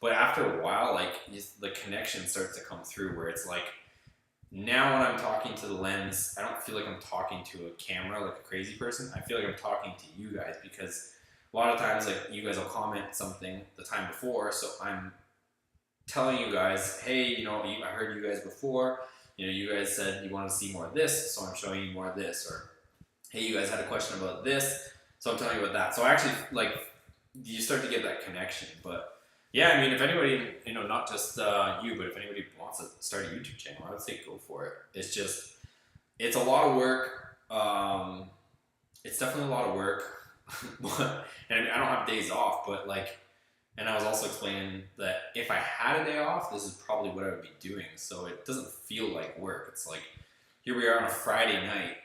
but after a while, like the connection starts to come through where it's like, now when I'm talking to the lens, I don't feel like I'm talking to a camera like a crazy person. I feel like I'm talking to you guys, because a lot of times, like, you guys will comment something the time before, so I'm telling you guys, hey, you know, I heard you guys before, you know, you guys said you want to see more of this, so I'm showing you more of this. Or, hey, you guys had a question about this, so I'm telling you about that. So actually, like, you start to get that connection. But yeah, I mean, if anybody, you know, not just you, but if anybody wants to start a YouTube channel, I would say go for it. It's just, it's a lot of work. It's definitely a lot of work. And I don't have days off, but like, and I was also explaining that if I had a day off, this is probably what I would be doing. So it doesn't feel like work. It's like, here we are on a Friday night,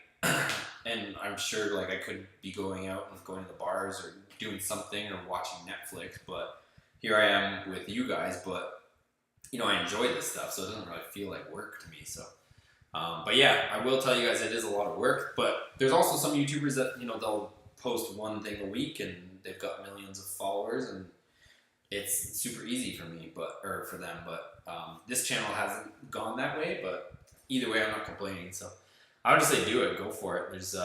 and I'm sure like I could be going out and going to the bars or doing something or watching Netflix, but here I am with you guys. But you know, I enjoy this stuff, so it doesn't really feel like work to me. So, but yeah, I will tell you guys it is a lot of work. But there's also some YouTubers that, you know, they'll post one thing a week and they've got millions of followers, and it's super easy for me, or for them. But this channel hasn't gone that way. But either way, I'm not complaining. So I would just say do it, go for it. There's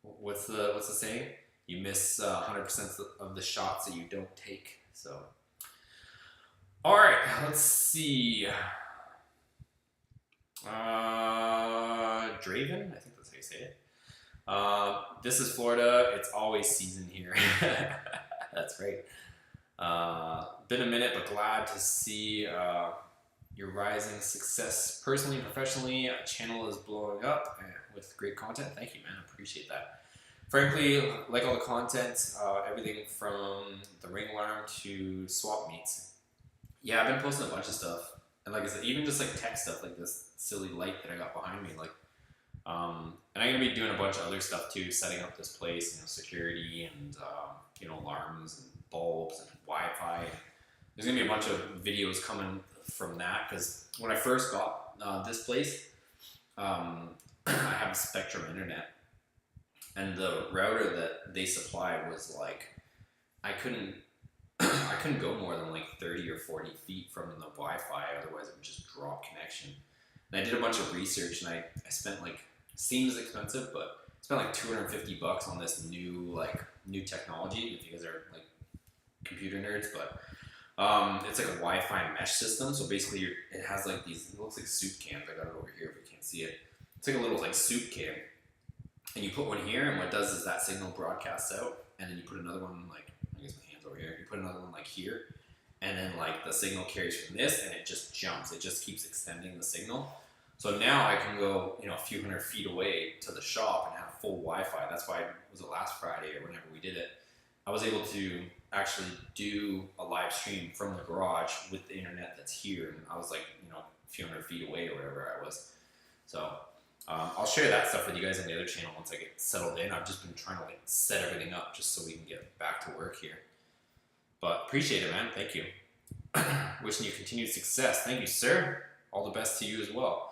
what's the saying? You miss 100% of the shots that you don't take. So. All right, let's see. Draven, I think that's how you say it. This is Florida. It's always season here. That's right. Been a minute, but glad to see your rising success personally and professionally. Channel is blowing up with great content. Thank you, man. I appreciate that. Frankly, like all the content, everything from the ring alarm to swap meets. Yeah, I've been posting a bunch of stuff, and like I said, even just like tech stuff, like this silly light that I got behind me, like, and I'm gonna be doing a bunch of other stuff too, setting up this place, you know, security and you know, alarms and bulbs and Wi-Fi. There's gonna be a bunch of videos coming from that, because when I first got this place, I have Spectrum internet, and the router that they supplied was like, I couldn't go more than like 30 or 40 feet from the Wi-Fi, otherwise it would just drop connection. And I did a bunch of research, and I spent like, seems expensive, but I spent like $250 on this new technology, if you guys are like computer nerds, but it's like a Wi-Fi mesh system. So basically it has like these, it looks like soup cans. I got it over here if you can't see it. It's like a little like soup can, and you put one here, and what it does is that signal broadcasts out, and then you put another one, like, I guess my hands over here, you put another one like here, and then like the signal carries from this, and it just jumps. It just keeps extending the signal. So now I can go, you know, a few hundred feet away to the shop and have full Wi-Fi. That's why, was it last Friday or whenever we did it, I was able to actually do a live stream from the garage with the internet that's here, and I was like, you know, a few hundred feet away or wherever I was. So I'll share that stuff with you guys on the other channel once I get settled in. I've just been trying to like set everything up just so we can get back to work here. But appreciate it, man. Thank you. Wishing you continued success. Thank you, sir. All the best to you as well.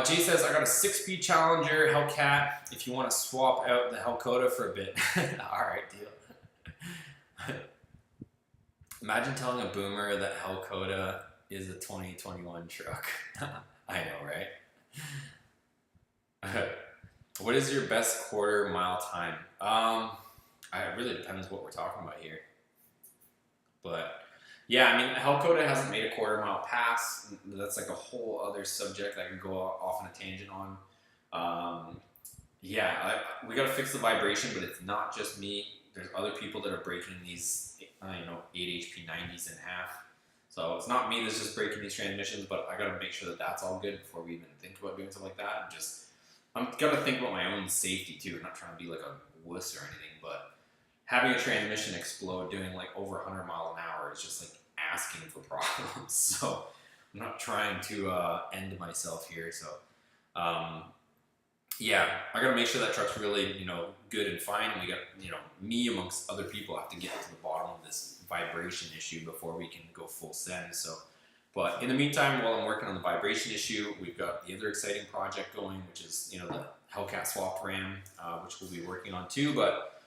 Jay says, I got a 6-speed Challenger Hellcat if you want to swap out the Hellcoda for a bit. Alright, deal. Imagine telling a boomer that Hellcoda is a 2021 truck. I know, right? What is your best quarter mile time? It really depends what we're talking about here. But yeah, I mean, Hellcoda hasn't made a quarter mile pass. That's like a whole other subject I could go off on a tangent on. Yeah, we got to fix the vibration, but it's not just me. There's other people that are breaking these, you know, 8 HP 90s in half. So it's not me that's just breaking these transmissions, but I got to make sure that that's all good before we even think about doing something like that. And I'm got to think about my own safety too. I'm not trying to be like a wuss or anything, but having a transmission explode doing like over 100 miles an hour is just like asking for problems. So I'm not trying to end myself here. So yeah, I got to make sure that truck's really, you know, good and fine. And we got, you know, me amongst other people have to get to the bottom of this vibration issue before we can go full send. So, but in the meantime, while I'm working on the vibration issue, we've got the other exciting project going, which is, you know, the Hellcat swapped Ram, which we'll be working on too. But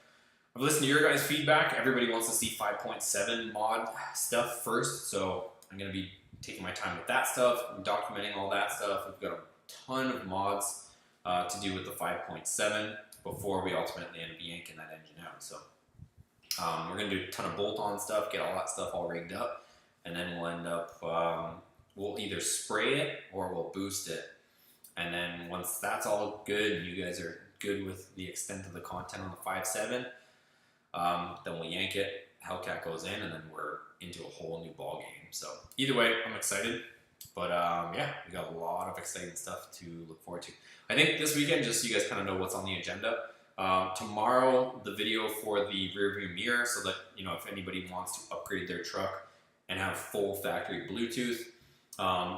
I've listened to your guys' feedback. Everybody wants to see 5.7 mod stuff first, so I'm going to be taking my time with that stuff, documenting all that stuff. We've got a ton of mods to do with the 5.7 before we ultimately end up yanking that engine out. So we're going to do a ton of bolt-on stuff, get all that stuff all rigged up, and then we'll end up, we'll either spray it or we'll boost it. And then once that's all good and you guys are good with the extent of the content on the 5.7, then we'll yank it, Hellcat goes in, and then we're into a whole new ball game. So either way, I'm excited. But yeah, we got a lot of exciting stuff to look forward to. I think this weekend, just so you guys kind of know what's on the agenda, tomorrow the video for the rear view mirror, so that, you know, if anybody wants to upgrade their truck and have full factory Bluetooth.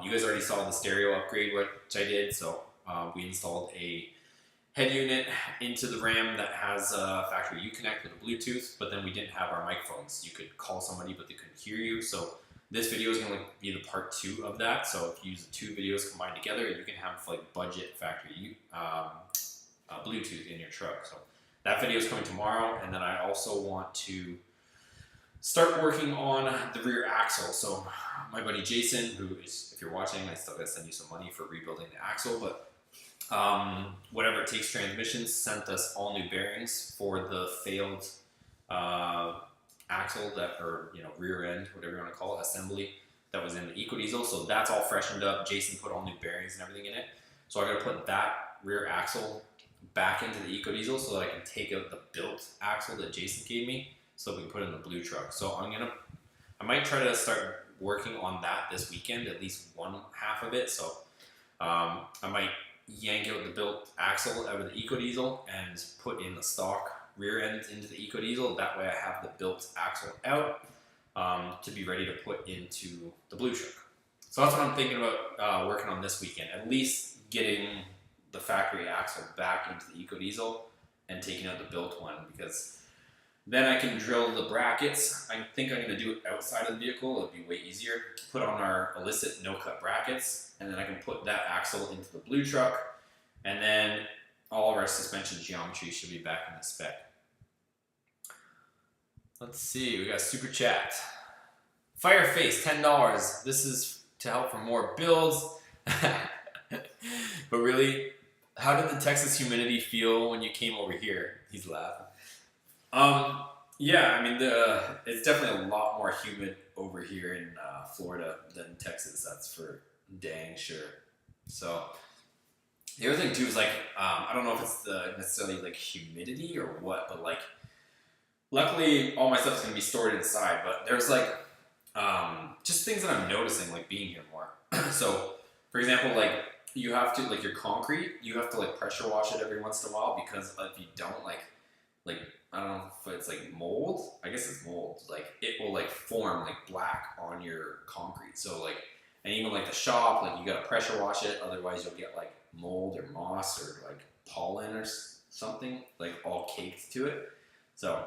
You guys already saw the stereo upgrade, which I did. So we installed a head unit into the Ram that has a factory Uconnect with a Bluetooth, but then we didn't have our microphones. You could call somebody, but they couldn't hear you. So This video is going to be the part 2 of that. So if you use the 2 videos combined together, you can have like budget factory Bluetooth in your truck. So that video is coming tomorrow. And then I also want to start working on the rear axle. So my buddy Jason, who is, if you're watching, I still got to send you some money for rebuilding the axle, but whatever it takes transmissions, sent us all new bearings for the failed axle that, or rear end, whatever you want to call it, assembly that was in the EcoDiesel. So that's all freshened up. Jason put all new bearings and everything in it. So I got to put that rear axle back into the EcoDiesel so that I can take out the built axle that Jason gave me so we can put it in the blue truck. So I might try to start working on that this weekend, at least one half of it. So I might yank out the built axle out of the EcoDiesel and put in the stock rear end into the EcoDiesel. That way I have the built axle out to be ready to put into the blue truck. So that's what I'm thinking about working on this weekend, at least getting the factory axle back into the EcoDiesel and taking out the built one, because then I can drill the brackets. I think I'm going to do it outside of the vehicle. It'll be way easier. Put on our illicit no-cut brackets, and then I can put that axle into the blue truck, and then all of our suspension geometry should be back in the spec. Let's see, we got a super chat. Fireface, $10. This is to help for more builds. But really, how did the Texas humidity feel when you came over here? He's laughing. Yeah, I mean, it's definitely a lot more humid over here in Florida than Texas. That's for dang sure. So the other thing too is like, I don't know if it's necessarily like humidity or what, but like, luckily all my stuff is gonna be stored inside. But there's like, just things that I'm noticing like being here more. So, for example, like you have to like your concrete, you have to like pressure wash it every once in a while, because if you don't like I don't know if it's like mold. I guess it's mold. Like it will like form like black on your concrete. So like, and even like the shop, like you gotta pressure wash it. Otherwise you'll get like mold or moss or like pollen or something like all caked to it. So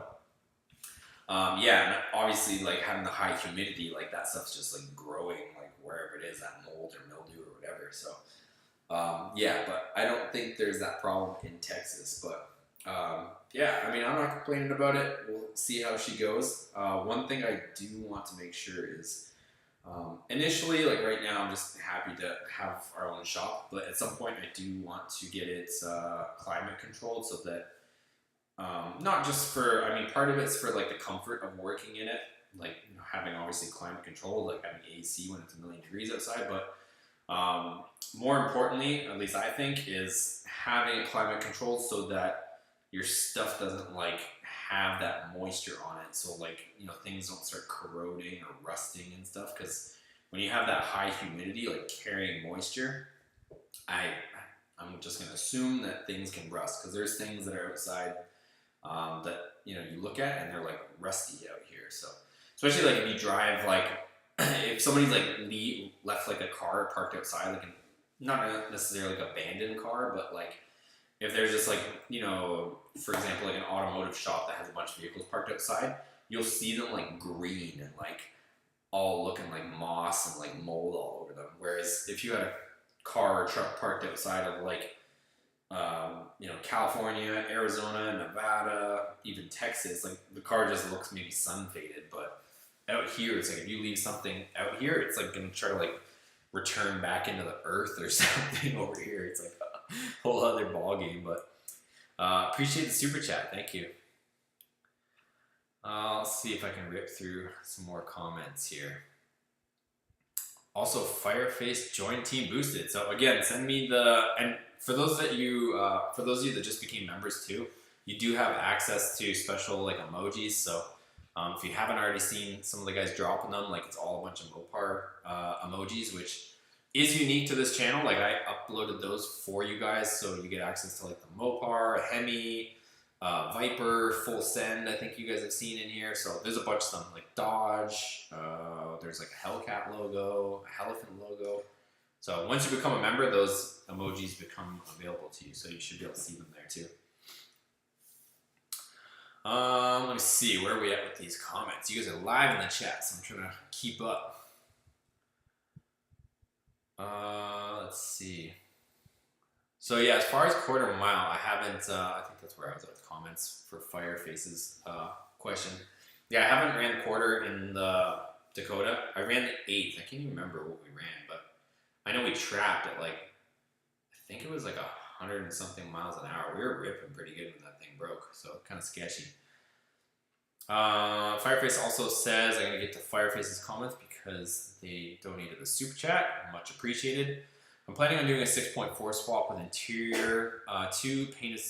yeah, and obviously like having the high humidity, like that stuff's just like growing like wherever it is, that mold or mildew or whatever. So yeah, but I don't think there's that problem in Texas. But yeah, I mean, I'm not complaining about it. We'll see how she goes. One thing I do want to make sure is, initially, like right now, I'm just happy to have our own shop. But at some point, I do want to get it climate controlled, so that not just for, I mean, part of it's for like the comfort of working in it, like having obviously climate control, like having AC when it's 1,000,000 degrees outside. But more importantly, at least I think, is having it climate controlled so that your stuff doesn't like have that moisture on it. So like, things don't start corroding or rusting and stuff. Because when you have that high humidity, like carrying moisture, I'm just going to assume that things can rust. Because there's things that are outside that, you look at and they're like rusty out here. So especially like if you drive, like if somebody's like left like a car parked outside, like not necessarily like abandoned car, but like if there's just like, for example, like an automotive shop that has a bunch of vehicles parked outside, you'll see them like green and like all looking like moss and like mold all over them. Whereas if you had a car or truck parked outside of like, California, Arizona, Nevada, even Texas, like the car just looks maybe sun faded. But out here, it's like if you leave something out here, it's like going to try to like return back into the earth or something over here. It's like a whole other ball game. But appreciate the super chat. Thank you. Let's see if I can rip through some more comments here. Also, Fireface joined Team Boosted. So again, send me and for those of you that just became members too, you do have access to special like emojis. So if you haven't already seen some of the guys dropping them, like it's all a bunch of MOPAR emojis, which is unique to this channel. Like I uploaded those for you guys, so you get access to like the MOPAR, hemi, Viper, full send. I think you guys have seen in here. So there's a bunch of them like Dodge. There's like a Hellcat logo, a Elephant logo. So once you become a member, those emojis become available to you. So you should be able to see them there too. Let me see, where are we at with these comments? You guys are live in the chat, so I'm trying to keep up. Let's see. So yeah, as far as quarter mile, I haven't. I think that's where I was at the comments for Fireface's question. Yeah, I haven't ran quarter in the Dakota. I ran the 8th. I can't even remember what we ran, but I know we trapped at like, I think it was like 100 and something miles an hour. We were ripping pretty good when that thing broke, so kind of sketchy. Fireface also says, I'm gonna get to Fireface's comments because they donated a super chat. Much appreciated. I'm planning on doing a 6.4 swap with interior 2 painted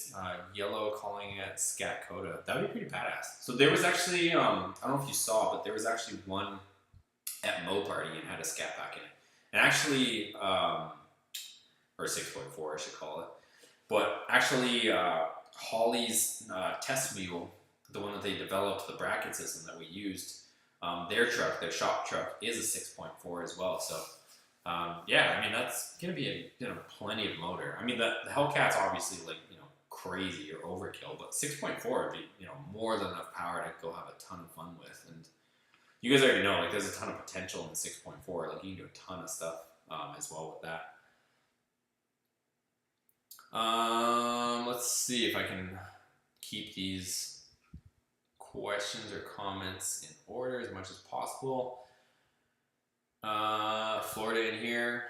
yellow, calling it Hellcoda. That would be pretty badass. So there was actually, I don't know if you saw, but there was actually one at MOPAR and had a scat pack in it. And actually, or 6.4 I should call it. But actually, Holly's test mule, the one that they developed, the bracket system that we used, their truck, their shop truck, is a 6.4 as well. So yeah, I mean, that's going to be plenty of motor. I mean, the Hellcat's obviously like, crazy or overkill, but 6.4 would be, more than enough power to go have a ton of fun with. And you guys already know, like, there's a ton of potential in the 6.4. Like, you can do a ton of stuff as well with that. Let's see if I can keep these questions or comments in order as much as possible. Florida in here.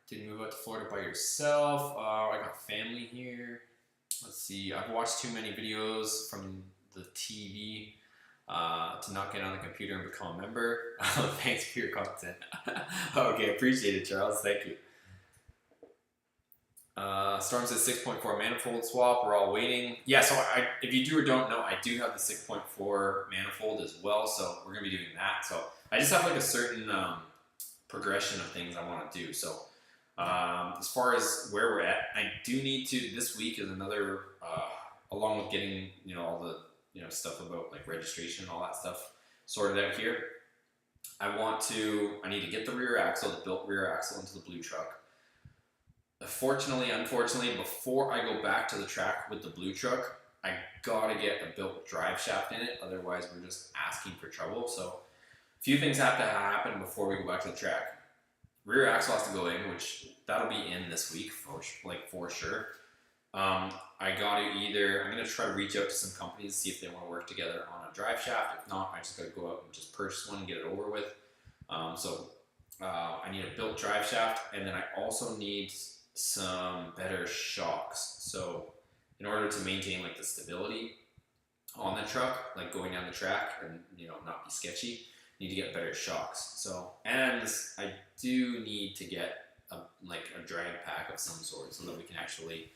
Did you move out to Florida by yourself? I got family here. Let's see. I've watched too many videos from the TV to not get on the computer and become a member. Thanks for your content. Okay, appreciate it, Charles. Thank you. Storm says 6.4 manifold swap. We're all waiting. Yeah, so if you do or don't know, I do have the 6.4 manifold as well, so we're going to be doing that. So I just have like a certain progression of things I want to do. So as far as where we're at, I do need to, this week is another, along with getting, all the, stuff about like registration and all that stuff sorted out here. I need to get the rear axle, the built rear axle into the blue truck. Unfortunately, before I go back to the track with the blue truck, I gotta get a built drive shaft in it. Otherwise, we're just asking for trouble. So a few things have to happen before we go back to the track. Rear axle has to go in, which that'll be in this week for sure. I'm gonna try to reach out to some companies, see if they want to work together on a drive shaft. If not, I just gotta go out and just purchase one and get it over with. I need a built drive shaft, and then I also need some better shocks. So in order to maintain like the stability on the truck, like going down the track and not be sketchy, need to get better shocks. So, and I do need to get a drag pack of some sort so that we can actually,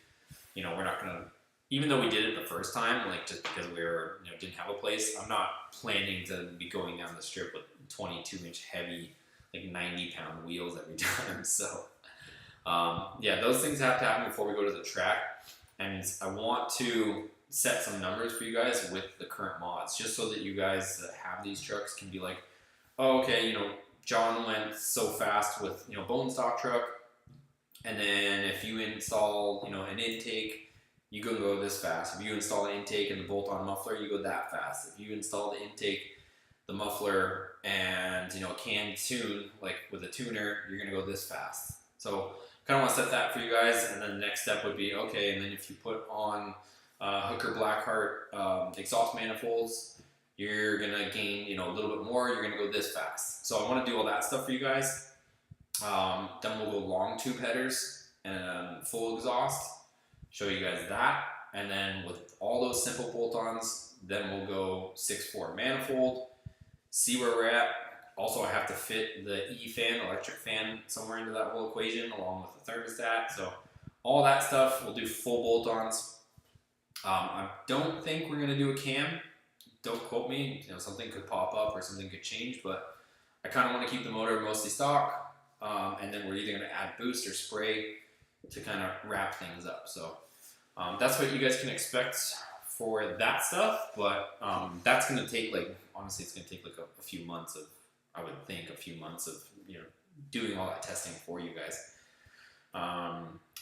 we're not gonna, even though we did it the first time, like just because we were, didn't have a place, I'm not planning to be going down the strip with 22-inch heavy, like 90-pound wheels every time. So yeah, those things have to happen before we go to the track. And I want to set some numbers for you guys with the current mods, just so that you guys that have these trucks can be like, oh, okay, John went so fast with, bone stock truck. And then if you install, an intake, you go this fast. If you install the intake and the bolt-on muffler, you go that fast. If you install the intake, the muffler, and a can tune, like with a tuner, you're gonna go this fast. So kind of want to set that for you guys, and then the next step would be, okay, and then if you put on Hooker Blackheart exhaust manifolds, you're gonna gain a little bit more, you're gonna go this fast. So I want to do all that stuff for you guys. Then we'll go long tube headers and full exhaust, show you guys that, and then with all those simple bolt-ons, then we'll go 6.4 manifold, see where we're at. Also, I have to fit the E-fan, electric fan, somewhere into that whole equation, along with the thermostat. So all that stuff, we'll do full bolt-ons. I don't think we're gonna do a cam. Don't quote me. Something could pop up or something could change, but I kind of want to keep the motor mostly stock. And then we're either gonna add boost or spray to kind of wrap things up. So that's what you guys can expect for that stuff. But that's gonna take honestly, it's gonna take a few months of. I would think a few months of doing all that testing for you guys.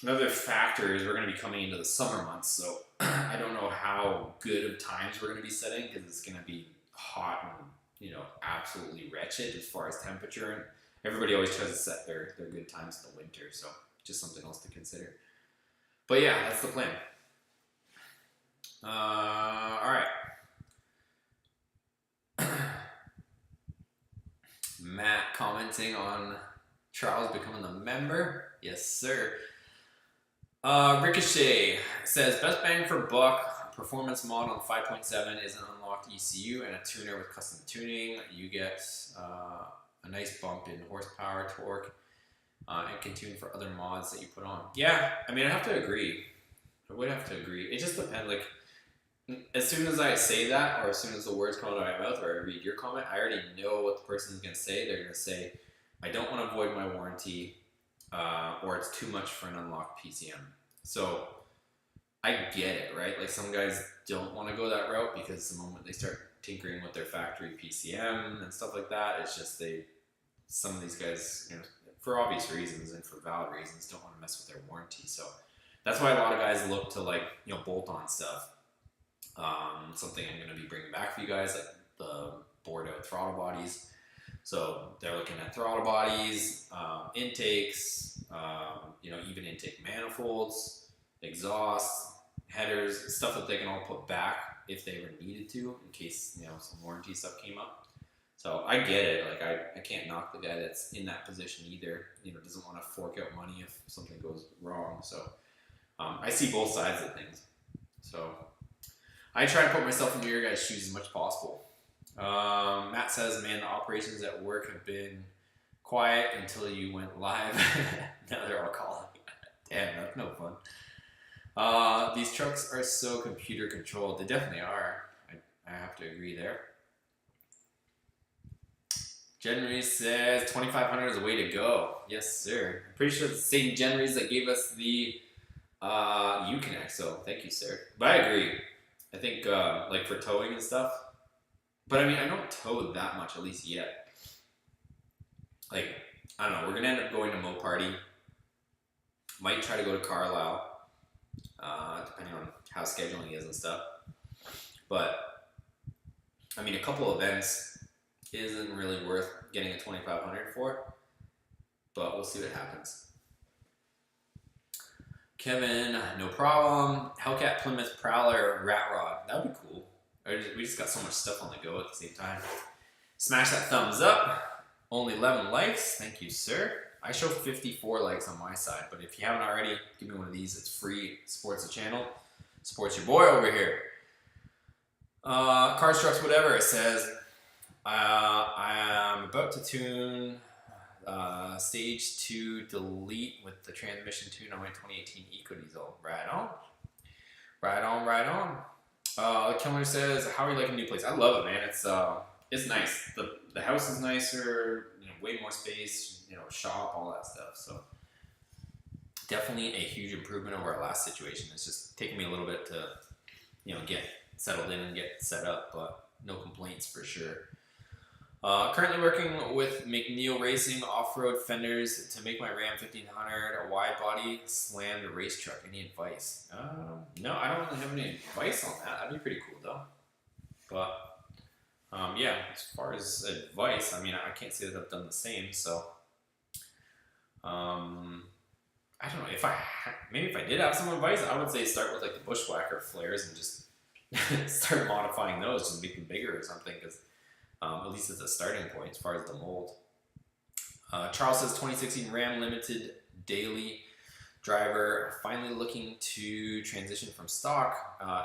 Another factor is we're going to be coming into the summer months, so I don't know how good of times we're going to be setting because it's going to be hot and absolutely wretched as far as temperature everybody always tries to set their good times in the winter, so just something else to consider. But yeah, that's the plan. All right. Matt commenting on Charles becoming a member. Yes, sir. Ricochet says, best bang for buck, performance mod on 5.7 is an unlocked ECU and a tuner with custom tuning. You get a nice bump in horsepower, torque, and can tune for other mods that you put on. Yeah, I mean, I have to agree. I would have to agree. It just depends. Like, as soon as I say that, or as soon as the words come out of my mouth, or I read your comment, I already know what the person's going to say. They're going to say, I don't want to void my warranty, or it's too much for an unlocked PCM. So I get it, right? Like, some guys don't want to go that route because the moment they start tinkering with their factory PCM and stuff like that, it's just some of these guys, you know, for obvious reasons and for valid reasons, don't want to mess with their warranty. So that's why a lot of guys look to, like, you know, bolt-on stuff. Something I'm going to be bringing back for you guys, like the bored out throttle bodies. So they're looking at throttle bodies, intakes, you know, even intake manifolds, exhausts, headers, stuff that they can all put back if they ever needed to, in case, you know, some warranty stuff came up. So I get it. Like, I can't knock the guy that's in that position either. You know, doesn't want to fork out money if something goes wrong. So I see both sides of things. So I try to put myself in your guys' shoes as much as possible. Matt says, man, the operations at work have been quiet until you went live. Now they're all calling. Damn, that's no fun. These trucks are so computer controlled. They definitely are. I have to agree there. Jenry says 2,500 is the way to go. Yes, sir. I'm pretty sure it's the same Jenrys that gave us the Uconnect, so thank you, sir. But I agree. I think, like, for towing and stuff. But, I mean, I don't tow that much, at least yet. Like, I don't know. We're going to end up going to MOPAR. Might try to go to Carlisle, depending on how scheduling is and stuff. But, I mean, a couple events isn't really worth getting a 2,500 for. But we'll see what happens. Kevin, no problem. Hellcat Plymouth Prowler Rat Rod. That would be cool. We just got so much stuff on the go at the same time. Smash that thumbs up. Only 11 likes. Thank you, sir. I show 54 likes on my side, but if you haven't already, give me one of these. It's free. It supports the channel. Supports your boy over here. Cars, trucks, whatever. It says, I am about to tune stage 2 delete with the transmission tune on my 2018 Eco Diesel. Right on. Right on, right on. Kilmer says, how are you liking the new place? I love it, man. It's nice. The house is nicer, you know, way more space, you know, shop, all that stuff. So definitely a huge improvement over our last situation. It's just taking me a little bit to, you know, get settled in and get set up, but no complaints for sure. Currently working with McNeil Racing off-road fenders to make my Ram 1500 a wide body slammed race truck. Any advice? No, I don't really have any advice on that. That'd be pretty cool though. But yeah, as far as advice, I mean, I can't say that I've done the same. So I don't know maybe if I did have some advice, I would say start with like the bushwhacker flares and just start modifying those, just make them bigger or something, because at least it's a starting point as far as the mold. Charles says 2016 Ram Limited daily driver, finally looking to transition from stock.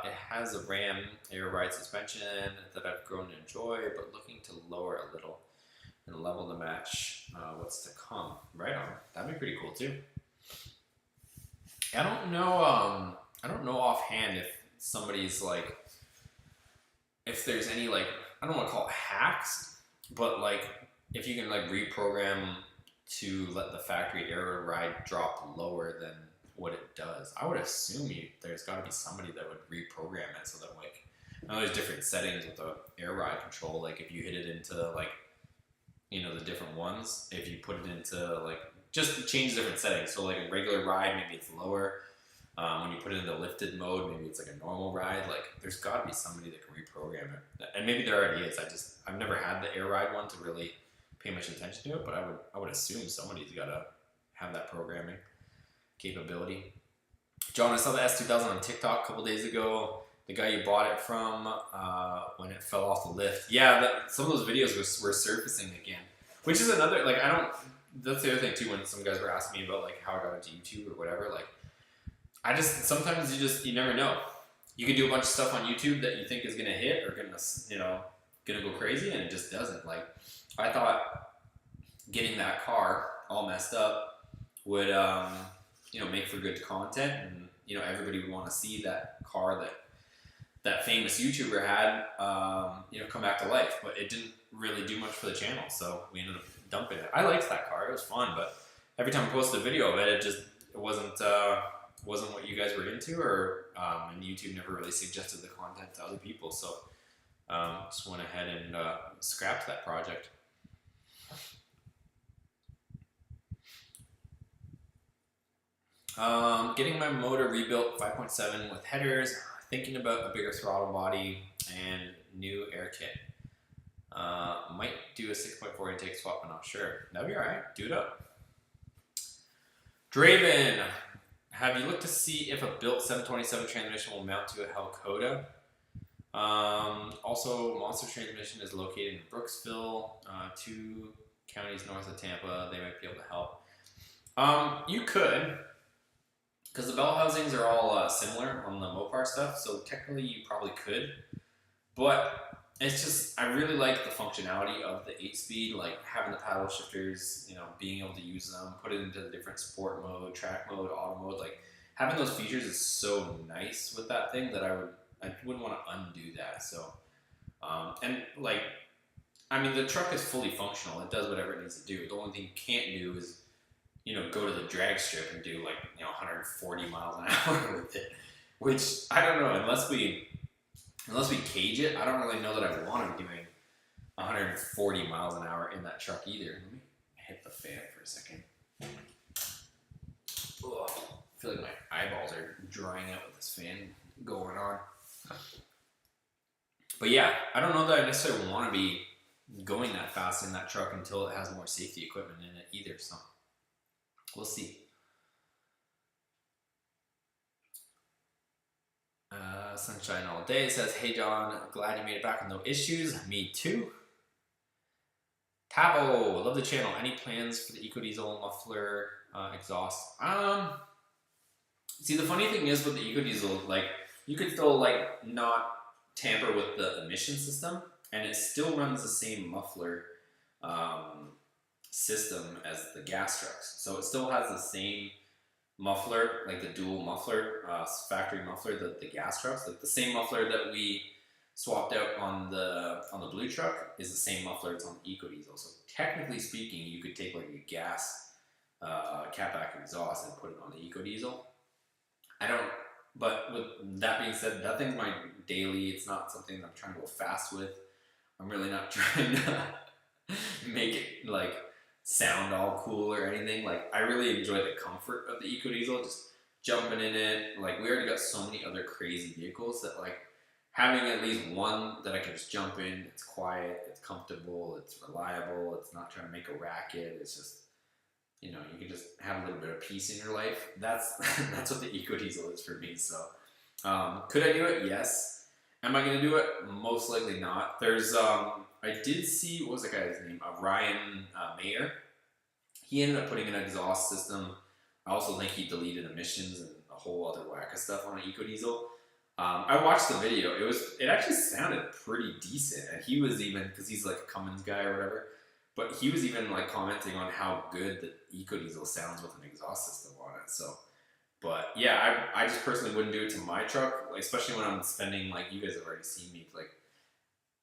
It has a Ram air ride suspension that I've grown to enjoy, but looking to lower a little and level to match what's to come. Right on. That'd be pretty cool too. I don't know offhand if somebody's like, if there's any like, I don't want to call it hacks, but like if you can like reprogram to let the factory air ride drop lower than what it does. I would assume there's got to be somebody that would reprogram it so that like, I know there's different settings with the air ride control. Like if you hit it into like, you know, the different ones, if you put it into like, just change different settings. So like a regular ride, maybe it's lower. When you put it into lifted mode, maybe it's like a normal ride. Like there's got to be somebody that can reprogram it. And maybe there already is. I've never had the air ride one to really pay much attention to it, but I would assume somebody's got to have that programming capability. John, I saw the S2000 on TikTok a couple days ago. The guy you bought it from when it fell off the lift. Yeah, some of those videos were surfacing again, which is another, like, I don't, that's the other thing too, when some guys were asking me about like how I got into YouTube or whatever, like, I just, sometimes you never know. You can do a bunch of stuff on YouTube that you think is going to hit or going to go crazy, and it just doesn't. Like, I thought getting that car all messed up would, make for good content, and, everybody would want to see that car that famous YouTuber had, come back to life, but it didn't really do much for the channel, so we ended up dumping it. I liked that car, it was fun, but every time I posted a video of it, it wasn't what you guys were into, or and YouTube never really suggested the content to other people, so just went ahead and scrapped that project. Getting my motor rebuilt 5.7 with headers, thinking about a bigger throttle body and new air kit. Might do a 6.4 intake swap, but not sure. That'd be alright, do it up. Draven, have you looked to see if a built 727 transmission will mount to a Hellcoda? Also, Monster Transmission is located in Brooksville, 2 counties north of Tampa. They might be able to help. You could, because the bell housings are all similar on the MOPAR stuff, so technically you probably could, but it's just, I really like the functionality of the 8-speed, like having the paddle shifters, being able to use them, put it into the different sport mode, track mode, auto mode, like having those features is so nice with that thing that I wouldn't want to undo that. So, and like, I mean, the truck is fully functional. It does whatever it needs to do. The only thing you can't do is, go to the drag strip and do like, 140 miles an hour with it, which I don't know, unless we cage it, I don't really know that I want to be doing 140 miles an hour in that truck either. Let me hit the fan for a second. Ugh, I feel like my eyeballs are drying out with this fan going on. But yeah, I don't know that I necessarily want to be going that fast in that truck until it has more safety equipment in it either, so we'll see. Sunshine all day says, hey John, glad you made it back with no issues. Me too. Tabo, love the channel. Any plans for the EcoDiesel muffler exhaust? See, the funny thing is with the EcoDiesel, like, you could still like not tamper with the emission system, and it still runs the same muffler system as the gas trucks. So it still has the same muffler, like the dual muffler, factory muffler, the gas trucks, like the same muffler that we swapped out on the blue truck is the same muffler that's on the EcoDiesel. So technically speaking, you could take like a gas catback exhaust and put it on the EcoDiesel. But with that being said, that thing's my daily. It's not something that I'm trying to go fast with. I'm really not trying to make it like sound all cool or anything. Like, I really enjoy the comfort of the EcoDiesel, just jumping in it. Like, we already got so many other crazy vehicles that, like, having at least one that I can just jump in, it's quiet, it's comfortable, it's reliable, it's not trying to make a racket, it's just, you can just have a little bit of peace in your life. That's what the EcoDiesel is for me. So, could I do it? Yes. Am I going to do it? Most likely not. There's, I did see, what was that guy's name? Ryan Mayer. He ended up putting an exhaust system. I also think he deleted emissions and a whole other whack of stuff on an EcoDiesel. I watched the video. It actually sounded pretty decent. And he was even, because he's like a Cummins guy or whatever, but he was even like commenting on how good the EcoDiesel sounds with an exhaust system on it. So, but yeah, I just personally wouldn't do it to my truck, like, especially when I'm spending, like, you guys have already seen me, like,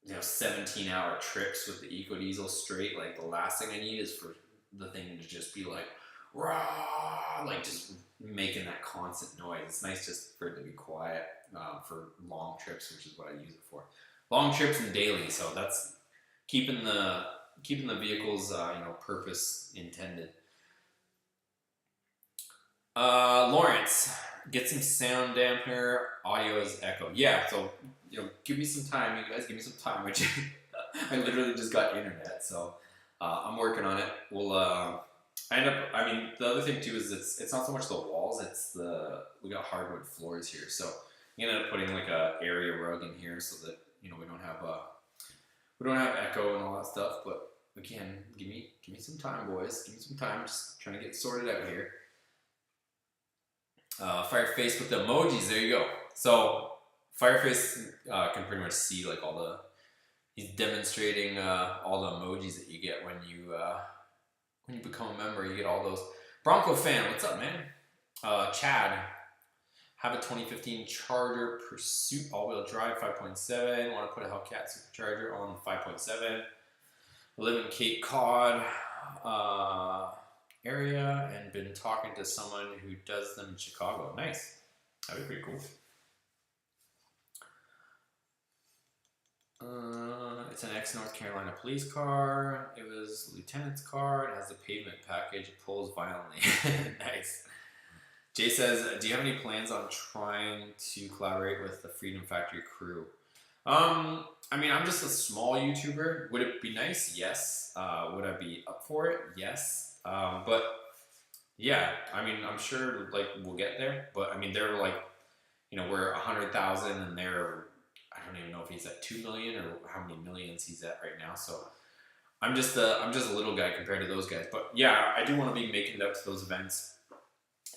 17-hour trips with the EcoDiesel straight. Like, the last thing I need is for the thing to just be like, rah, like, just making that constant noise. It's nice just for it to be quiet for long trips, which is what I use it for. Long trips and daily, so that's keeping the vehicle's purpose intended. Lawrence, get some sound dampener. Audio is echo. Yeah, so give me some time, you guys. Give me some time. Which I literally just got internet, so I'm working on it. We'll I mean, the other thing too is it's not so much the walls, it's we got hardwood floors here, so I'm gonna end up putting like a area rug in here so that we don't have echo and all that stuff. But again, give me some time, boys. Give me some time. Just trying to get sorted out here. Fireface with the emojis. There you go. So Fireface can pretty much see like he's demonstrating all the emojis that you get when you become a member. You get all those. Bronco fan, what's up, man? Chad, have a 2015 Charger Pursuit all-wheel drive 5.7. Want to put a Hellcat supercharger on 5.7. Live in Cape Cod area and been talking to someone who does them in Chicago. Nice. That'd be pretty cool. It's an ex-North Carolina police car. It was a lieutenant's car. It has a pavement package. It pulls violently. Nice. Jay says, do you have any plans on trying to collaborate with the Freedom Factory crew? I mean, I'm just a small YouTuber. Would it be nice? Yes. Would I be up for it? Yes. But yeah, I mean, I'm sure like we'll get there. But I mean, they're like, we're 100,000 and they're, I don't even know if he's at 2 million or how many millions he's at right now. So I'm just a little guy compared to those guys. But yeah, I do want to be making it up to those events.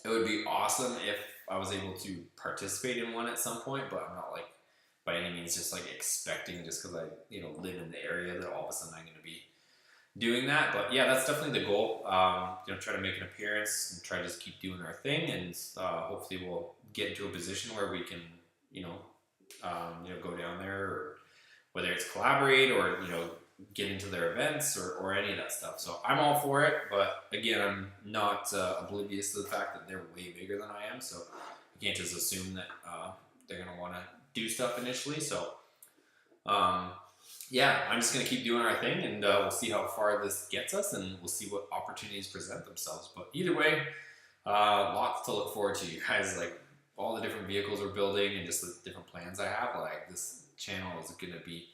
It would be awesome if I was able to participate in one at some point, but I'm not like by any means just like expecting just because I live in the area that all of a sudden I'm going to be doing that. But yeah, that's definitely the goal. Try to make an appearance and try to just keep doing our thing, and hopefully we'll get into a position where we can go down there, or whether it's collaborate or get into their events or any of that stuff. So I'm all for it, but again, I'm not oblivious to the fact that they're way bigger than I am, so you can't just assume that they're going to want to do stuff initially. So yeah, I'm just going to keep doing our thing, and we'll see how far this gets us, and we'll see what opportunities present themselves. But either way, lots to look forward to, you guys. Like all the different vehicles we're building and just the different plans I have, like this channel is going to be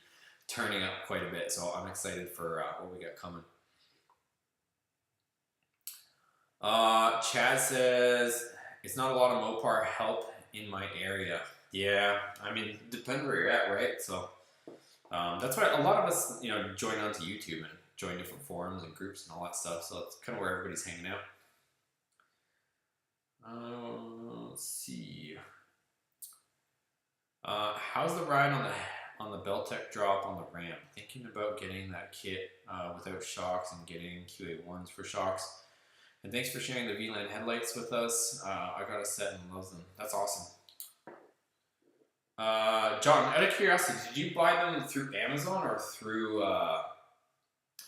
turning up quite a bit, so I'm excited for what we got coming. Chad says, it's not a lot of MOPAR help in my area. Yeah, I mean, depends where you're at, right? So that's why a lot of us, join onto YouTube and join different forums and groups and all that stuff, so that's kind of where everybody's hanging out. Let's see. How's the ride on the Belltech drop on the Ram? Thinking about getting that kit without shocks and getting QA1s for shocks. And thanks for sharing the VLAN headlights with us. I got a set and loves them. That's awesome. John, out of curiosity, did you buy them through Amazon or through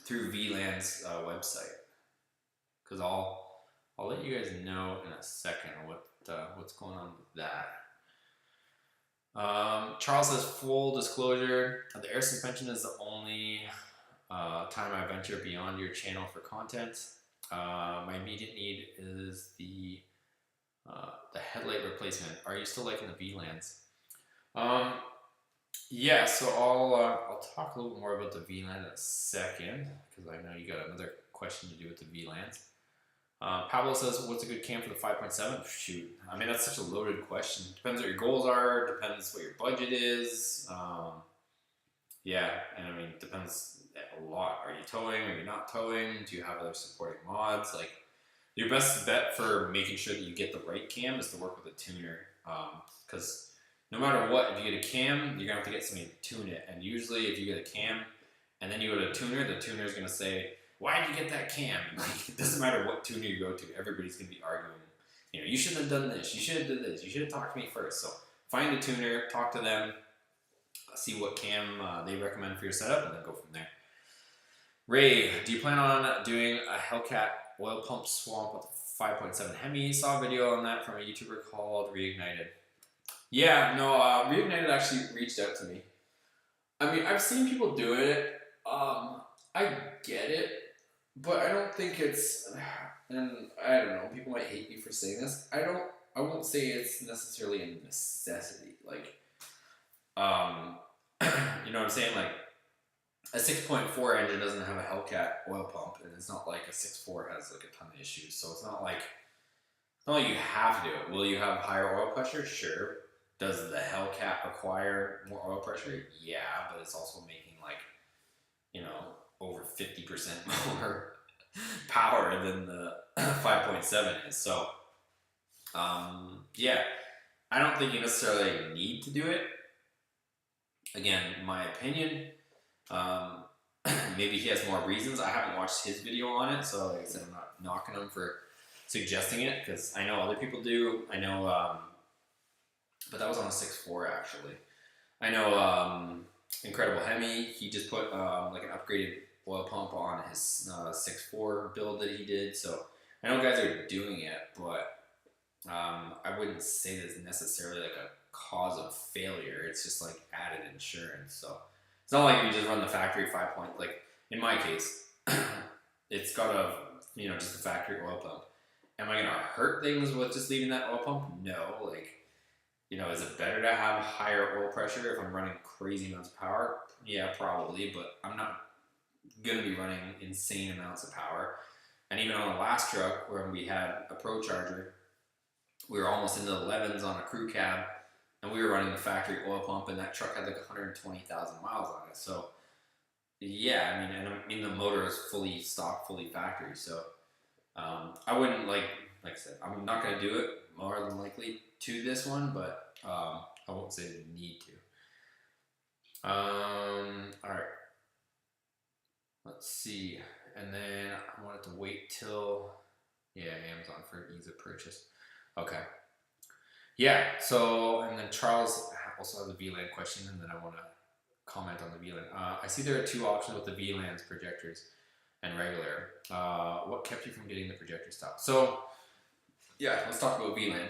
VLAN's website? Because I'll let you guys know in a second what's going on with that. Charles says, full disclosure, the air suspension is the only time I venture beyond your channel for content. My immediate need is the headlight replacement. Are you still liking the VLANs? Yeah, so I'll talk a little bit more about the VLAN in a second, because I know you got another question to do with the VLANs. Pablo says, what's a good cam for the 5.7? Shoot, I mean, that's such a loaded question. Depends what your goals are, depends what your budget is. Yeah, and I mean, it depends a lot. Are you towing? Are you not towing? Do you have other supporting mods? Like, your best bet for making sure that you get the right cam is to work with a tuner. Because no matter what, if you get a cam, you're going to have to get somebody to tune it. And usually if you get a cam and then you go to a tuner, the tuner is going to say, why did you get that cam? It doesn't matter what tuner you go to, everybody's going to be arguing. You shouldn't have done this, you should have done this, you should have talked to me first. So find a tuner, talk to them, see what cam they recommend for your setup, and then go from there. Ray, do you plan on doing a Hellcat oil pump swamp with a 5.7 Hemi? Saw a video on that from a YouTuber called Reignited. Yeah, no, Reignited actually reached out to me. I mean, I've seen people do it. I get it, but I don't think it's, and I don't know, people might hate me for saying this. I won't say it's necessarily a necessity. Like, you know what I'm saying? Like, a 6.4 engine doesn't have a Hellcat oil pump, and it's not like a 6.4 has like a ton of issues. So it's not like you have to do it. Will you have higher oil pressure? Sure. Does the Hellcat require more oil pressure? Yeah, but it's also making like, over 50% more power than the 5.7 is. So, yeah, I don't think you necessarily need to do it. Again, my opinion. Maybe he has more reasons. I haven't watched his video on it, so like I said, I'm not knocking him for suggesting it, because I know other people do. I know, but that was on a 6.4 actually. I know Incredible Hemi, he just put like an upgraded oil pump on his 6.4 build that he did. So I know guys are doing it, but I wouldn't say that's necessarily like a cause of failure. It's just like added insurance. So it's not like you just run the factory 5 point. Like in my case, it's got a just a factory oil pump. Am I gonna hurt things with just leaving that oil pump? No. Like, is it better to have higher oil pressure if I'm running crazy amounts of power? Yeah, probably, but I'm not gonna be running insane amounts of power. And even on the last truck where we had a Pro Charger, we were almost into the 11s on a crew cab, and we were running the factory oil pump, and that truck had like 120,000 miles on it. So yeah, I mean the motor is fully stock, fully factory. So I wouldn't like I said, I'm not gonna do it more than likely to this one, but I won't say you need to. All right. Let's see, and then I wanted to wait till Amazon for ease of purchase. Okay. Yeah, so, and then Charles also has a VLAN question, and then I want to comment on the VLAN. I see there are two options with the VLANs, projectors and regular. What kept you from getting the projector style? So, yeah, let's talk about VLAN.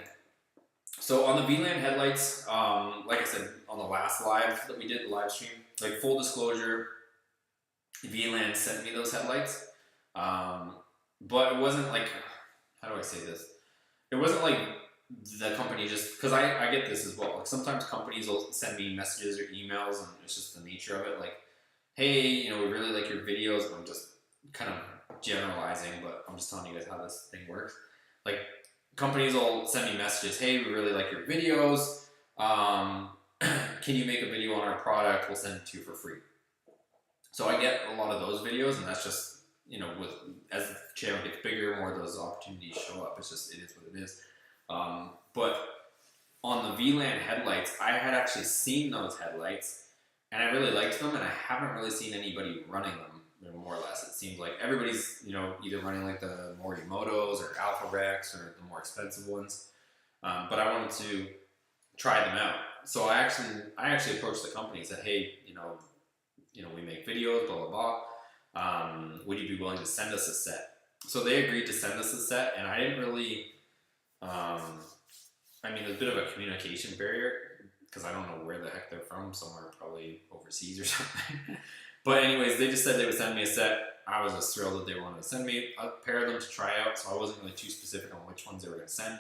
So on the VLAN headlights, like I said on the last live that we did, the live stream, like full disclosure, VLAN sent me those headlights, but it wasn't like, how do I say this? It wasn't like the company just, because I get this as well. Like sometimes companies will send me messages or emails, and it's just the nature of it. Like, hey, we really like your videos. And I'm just kind of generalizing, but I'm just telling you guys how this thing works. Like companies will send me messages. Hey, we really like your videos. Can you make a video on our product? We'll send it to you for free. So I get a lot of those videos, and that's just, with as the channel gets bigger, more of those opportunities show up. It is what it is. But on the VLAN headlights, I had actually seen those headlights, and I really liked them, and I haven't really seen anybody running them, more or less. It seems like everybody's, either running like the Morimotos or Alpha Rex or the more expensive ones. But I wanted to try them out. So I actually approached the company and said, hey, we make videos, blah, blah, blah. Would you be willing to send us a set? So they agreed to send us a set, and I didn't really, there's a bit of a communication barrier, because I don't know where the heck they're from, somewhere probably overseas or something. But anyways, they just said they would send me a set. I was just thrilled that they wanted to send me a pair of them to try out, so I wasn't really too specific on which ones they were going to send.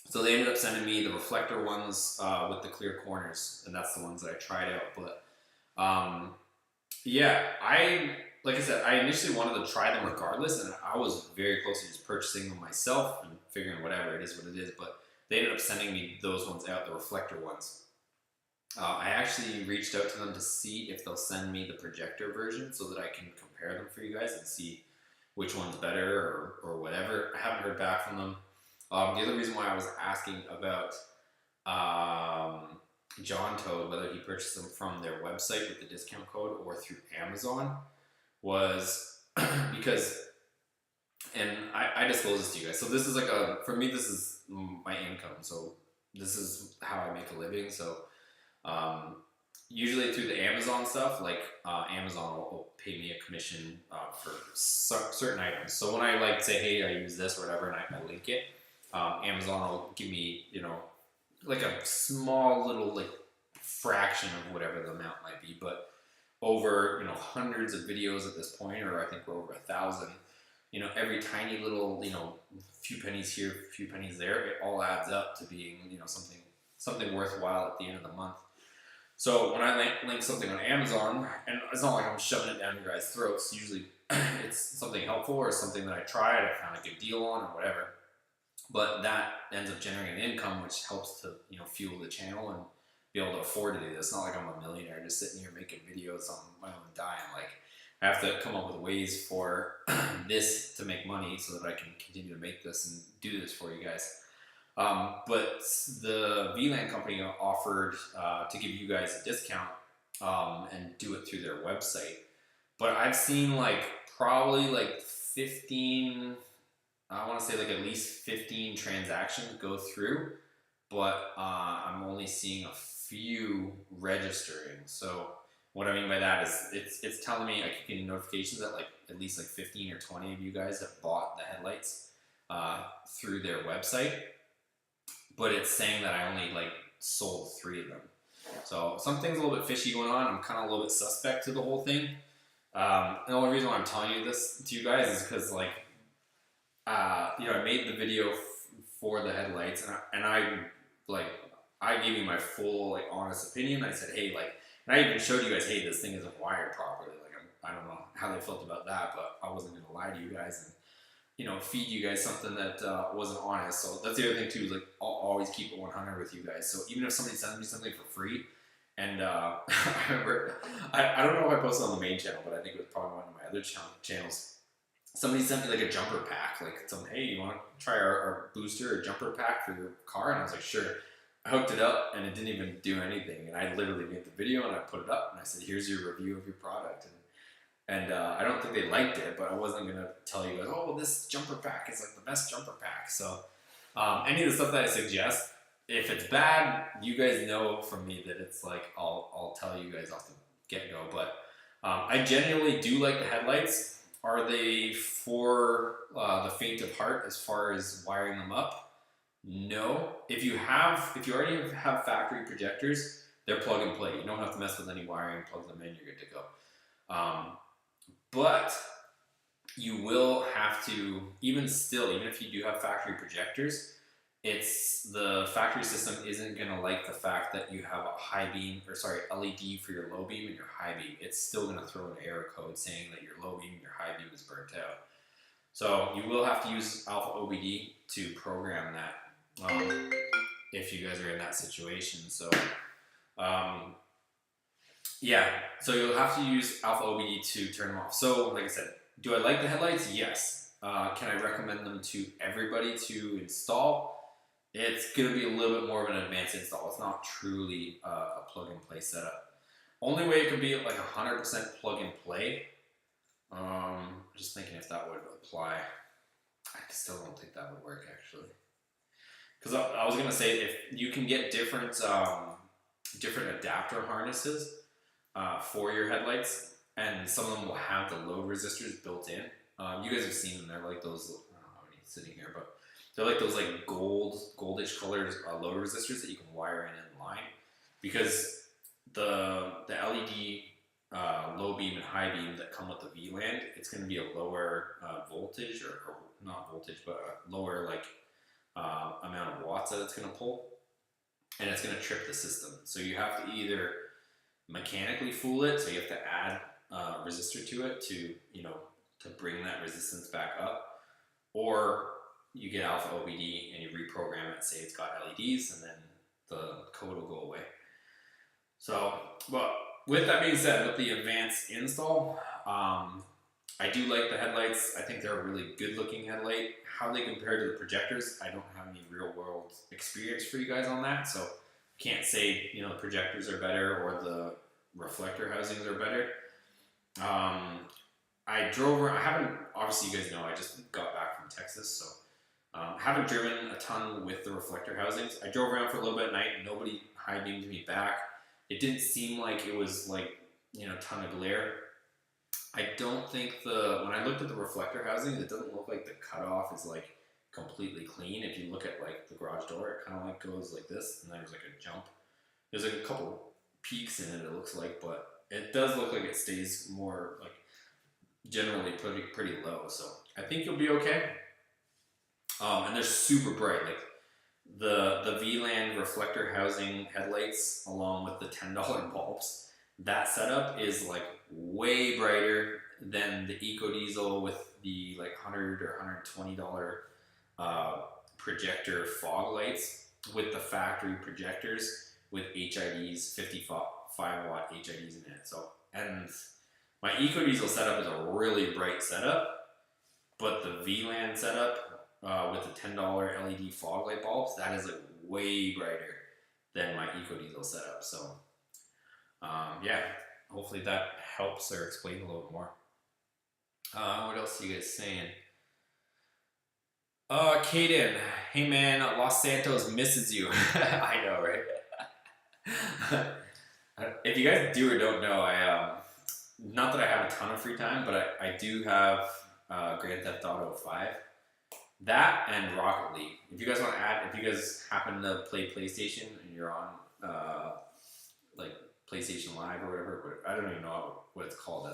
So they ended up sending me the reflector ones with the clear corners, and that's the ones that I tried out. But like I said, I initially wanted to try them regardless, and I was very close to just purchasing them myself and figuring whatever it is what it is. But they ended up sending me those ones out, the reflector ones. I actually reached out to them to see if they'll send me the projector version so that I can compare them for you guys and see which one's better or whatever. I haven't heard back from them. The other reason why I was asking about John Toad, whether he purchased them from their website with the discount code or through Amazon, was because, and I disclose this to you guys. So this is like for me, this is my income. So this is how I make a living. So usually through the Amazon stuff, like Amazon will pay me a commission for certain items. So when I say, hey, I use this or whatever, and I link it, Amazon will give me, like a small little fraction of whatever the amount might be. But over, hundreds of videos at this point, or I think we're over 1,000, every tiny little, few pennies here, few pennies there, it all adds up to being, something worthwhile at the end of the month. So when I link something on Amazon, and it's not like I'm shoving it down your guys' throats, usually it's something helpful or something that I tried, I found a good deal on or whatever. But that ends up generating income, which helps to, you know, fuel the channel and be able to afford to do this. It's not like I'm a millionaire just sitting here making videos on my own dime. Like, I have to come up with ways for this to make money so that I can continue to make this and do this for you guys. But the VLAN company offered to give you guys a discount and do it through their website. But I've seen like probably like 15, I want to say like at least 15 transactions go through, but I'm only seeing a few registering. So what I mean by that is it's telling me, I keep getting notifications that like at least like 15 or 20 of you guys have bought the headlights through their website, but it's saying that I only like sold 3 of them. So something's a little bit fishy going on. I'm kind of a little bit suspect to the whole thing. The only reason why I'm telling you this to you guys is because like, you know, I made the video for the headlights, and I gave you my full like honest opinion. I said, hey, like, and I even showed you guys, hey, this thing isn't wired properly. Like, I don't know how they felt about that, but I wasn't gonna lie to you guys and, you know, feed you guys something that wasn't honest. So that's the other thing too, is like, I'll always keep it 100 with you guys. So even if somebody sends me something for free, and I remember, I don't know if I posted on the main channel, but I think it was probably one of my other channels. Somebody sent me like a jumper pack, like some, hey, you want to try our booster or jumper pack for your car? And I was like, sure. I hooked it up and it didn't even do anything. And I literally made the video and I put it up and I said, here's your review of your product. And I don't think they liked it, but I wasn't going to tell you guys, oh, well, this jumper pack is like the best jumper pack. So any of the stuff that I suggest, if it's bad, you guys know from me that it's like, I'll tell you guys off the get-go. But I genuinely do like the headlights. Are they for the faint of heart as far as wiring them up? No. If you already have factory projectors, they're plug and play. You don't have to mess with any wiring, plug them in, you're good to go. But you will have to, even if you do have factory projectors, the factory system isn't going to like the fact that you have a high beam, LED for your low beam and your high beam. It's still going to throw an error code saying that your low beam and your high beam is burnt out. So you will have to use Alpha OBD to program that if you guys are in that situation. So yeah, so you'll have to use Alpha OBD to turn them off. So like I said, do I like the headlights? Yes. Can I recommend them to everybody to install? It's going to be a little bit more of an advanced install. It's not truly a plug-and-play setup. Only way it could be like 100% plug-and-play. Just thinking if that would apply. I still don't think that would work, actually. Because I was going to say, if you can get different adapter harnesses for your headlights, and some of them will have the load resistors built in. You guys have seen them. They're like those, I don't know how many sitting here, but they're like those like goldish colored load resistors that you can wire in line, because the LED low beam and high beam that come with the VLAN, it's going to be a lower voltage, or not voltage, but a lower like amount of watts that it's going to pull, and it's going to trip the system. So you have to either mechanically fool it, so you have to add resistor to it to bring that resistance back up, or you get Alpha OBD and you reprogram it, say it's got LEDs, and then the code will go away. So, but with that being said, with the advanced install, I do like the headlights. I think they're a really good looking headlight. How they compare to the projectors, I don't have any real world experience for you guys on that, so can't say the projectors are better or the reflector housings are better. I drove around. I haven't, obviously you guys know I just got back from Texas, so haven't driven a ton with the reflector housings. I drove around for a little bit at night, nobody high beamed me back. It didn't seem like it was like a ton of glare. I don't think when I looked at the reflector housings, it doesn't look like the cutoff is like completely clean. If you look at like the garage door, it kind of like goes like this, and there's like a jump. There's like a couple peaks in it looks like, but it does look like it stays more like generally pretty low. So I think you'll be okay. And they're super bright. Like the VLAN reflector housing headlights along with the $10 bulbs, that setup is like way brighter than the EcoDiesel with the like $100 or $120 projector fog lights with the factory projectors with HIDs, 55-watt HIDs in it. So, and my EcoDiesel setup is a really bright setup, but the VLAN setup with the $10 LED fog light bulbs, that is like way brighter than my EcoDiesel setup. So yeah, hopefully that helps or explains a little bit more. What else are you guys saying? Caden, hey man, Los Santos misses you. I know, right? If you guys do or don't know, I not that I have a ton of free time, but I do have Grand Theft Auto 5. That and Rocket League. If you guys want to add, if you guys happen to play PlayStation and you're on like PlayStation Live or whatever, I don't even know what it's called.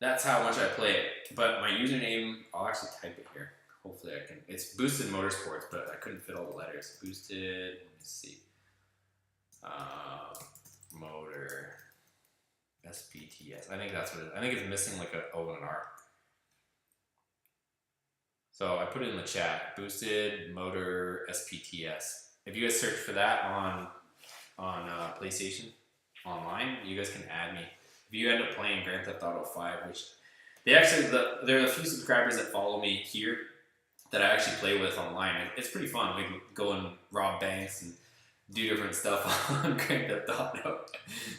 That's how much I play it. But my username, I'll actually type it here. Hopefully I can. It's Boosted Motorsports, but I couldn't fit all the letters. Boosted. Let me see. Motor. SPTS. I think that's what it is. I think it's missing like an O and an R. So I put it in the chat. Boosted Motor SPTS. If you guys search for that on PlayStation online, you guys can add me. If you end up playing Grand Theft Auto 5, which there are a few subscribers that follow me here that I actually play with online. It's pretty fun. We can go and rob banks and do different stuff on Grand Theft Auto.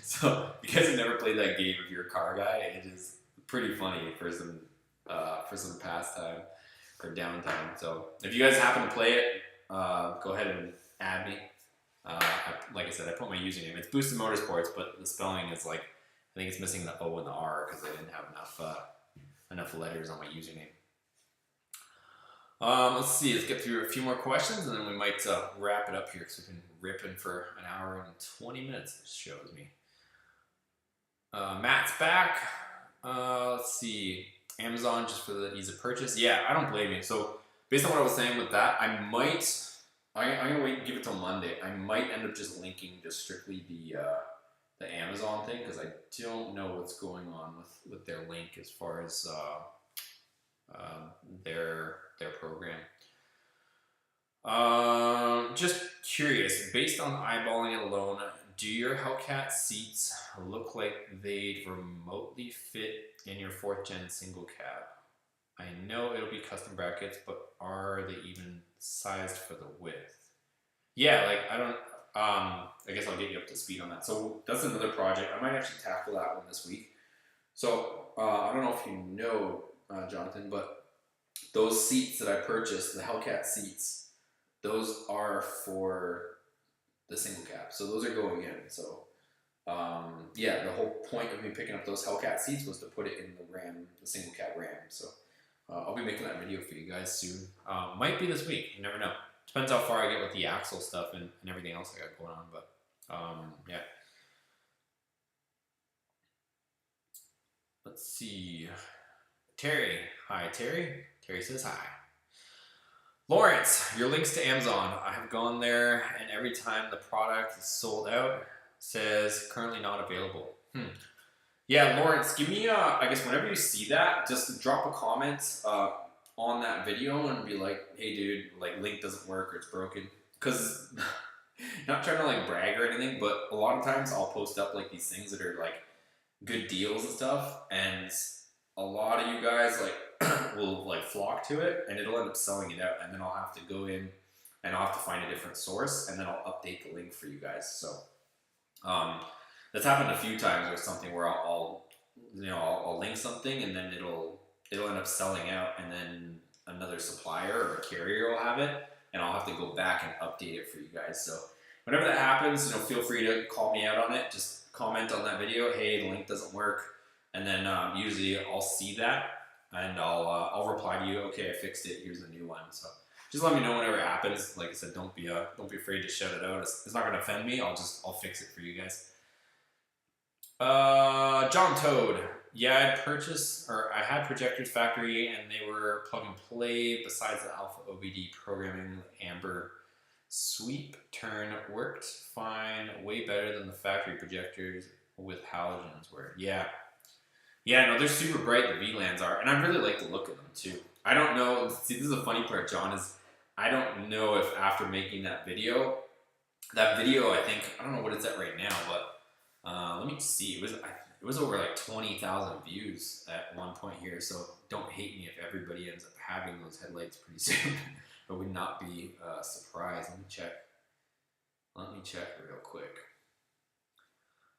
So if you guys have never played that game, if you're a car guy, it is pretty funny for some pastime or downtime. So if you guys happen to play it, go ahead and add me. Like I said, I put my username. It's Boosted Motorsports, but the spelling is like, I think it's missing the O and the R because I didn't have enough letters on my username. Let's see. Let's get through a few more questions, and then we might wrap it up here because we've been ripping for an hour and 20 minutes. It shows me. Matt's back. Let's see. Amazon just for the ease of purchase. Yeah, I don't blame you. So based on what I was saying with that, I'm gonna wait and give it till Monday. I might end up just linking just strictly the Amazon thing because I don't know what's going on with their link as far as their program. Just curious, based on eyeballing it alone, do your Hellcat seats look like they'd remotely fit in your 4th gen single cab? I know it'll be custom brackets, but are they even sized for the width? Yeah, like I don't. I guess I'll get you up to speed on that. So that's another project. I might actually tackle that one this week. So I don't know if you know, Jonathan, but those seats that I purchased, the Hellcat seats, those are for the single cab. So those are going in. So yeah, the whole point of me picking up those Hellcat seats was to put it in the Ram, the single cab Ram. So I'll be making that video for you guys soon. Might be this week. You never know. Depends how far I get with the axle stuff and everything else I got going on. But yeah. Let's see. Terry. Hi, Terry. Terry says hi. Lawrence, your links to Amazon. I have gone there, and every time the product is sold out, says currently not available. Yeah, Lawrence, give me I guess whenever you see that, just drop a comment on that video and be like, hey dude, like link doesn't work or it's broken. Because not trying to like brag or anything, but a lot of times I'll post up like these things that are like good deals and stuff, and a lot of you guys like will like flock to it, and it'll end up selling it out, and then I'll have to go in and I'll have to find a different source, and then I'll update the link for you guys. So that's happened a few times or something where I'll link something and then it'll end up selling out, and then another supplier or a carrier will have it, and I'll have to go back and update it for you guys. So whenever that happens, feel free to call me out on it. Just comment on that video, hey, the link doesn't work, and then usually I'll see that and I'll reply to you, okay, I fixed it, here's a new one. So just let me know whenever it happens. Like I said, don't be afraid to shout it out. It's not gonna offend me. I'll fix it for you guys. John Toad. Yeah, I had projectors factory and they were plug and play besides the Alpha OBD programming Amber Sweep turn worked fine, way better than the factory projectors with halogens were. Yeah. Yeah, no, they're super bright, the VLANs are, and I really like the look of them too. I don't know, see, this is the funny part, John, is I don't know if after making that video, I think, I don't know what it's at right now, but let me see, it was over like 20,000 views at one point here, so don't hate me if everybody ends up having those headlights pretty soon. I would not be surprised. Let me check real quick.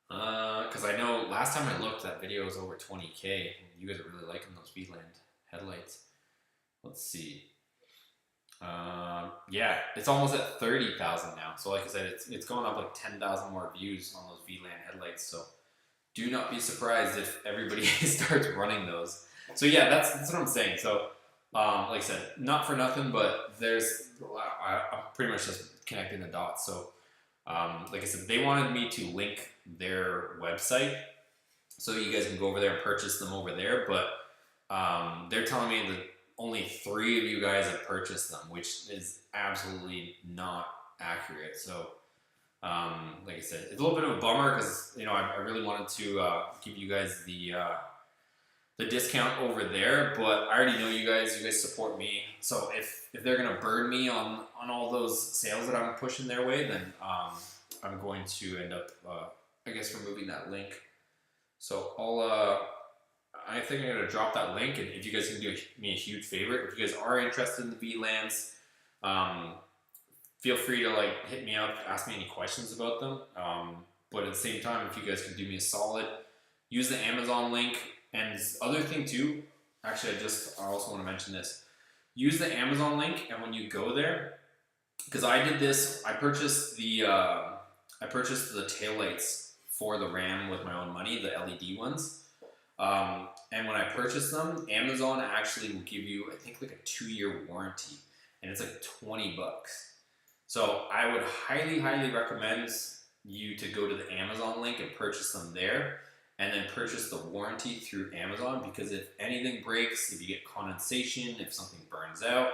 Because I know last time I looked, that video was over 20K. You guys are really liking those VLAN headlights. Let's see. Yeah, it's almost at 30,000 now. So like I said, it's going up like 10,000 more views on those VLAN headlights. So do not be surprised if everybody starts running those. So yeah, that's what I'm saying. So like I said, not for nothing, but I'm pretty much just connecting the dots. So like I said, they wanted me to link their website so you guys can go over there and purchase them over there, but they're telling me that only 3 of you guys have purchased them, which is absolutely not accurate. So like I said, it's a little bit of a bummer because I really wanted to give you guys the discount over there, but I already know you guys support me, so if they're gonna burn me on all those sales that I'm pushing their way, then I'm going to end up I guess removing that link. So I think I'm gonna drop that link, and if you guys can do me a huge favor, if you guys are interested in the VLANs, feel free to like hit me up, ask me any questions about them, but at the same time, if you guys can do me a solid, use the Amazon link. And this other thing too, actually I also want to mention this, use the Amazon link, and when you go there, because I did this, I purchased the taillights for the Ram with my own money, the LED ones, and when I purchased them, Amazon actually will give you, I think, like a 2-year warranty, and it's like $20. So I would highly recommend you to go to the Amazon link and purchase them there, and then purchase the warranty through Amazon, because if anything breaks, if you get condensation, if something burns out,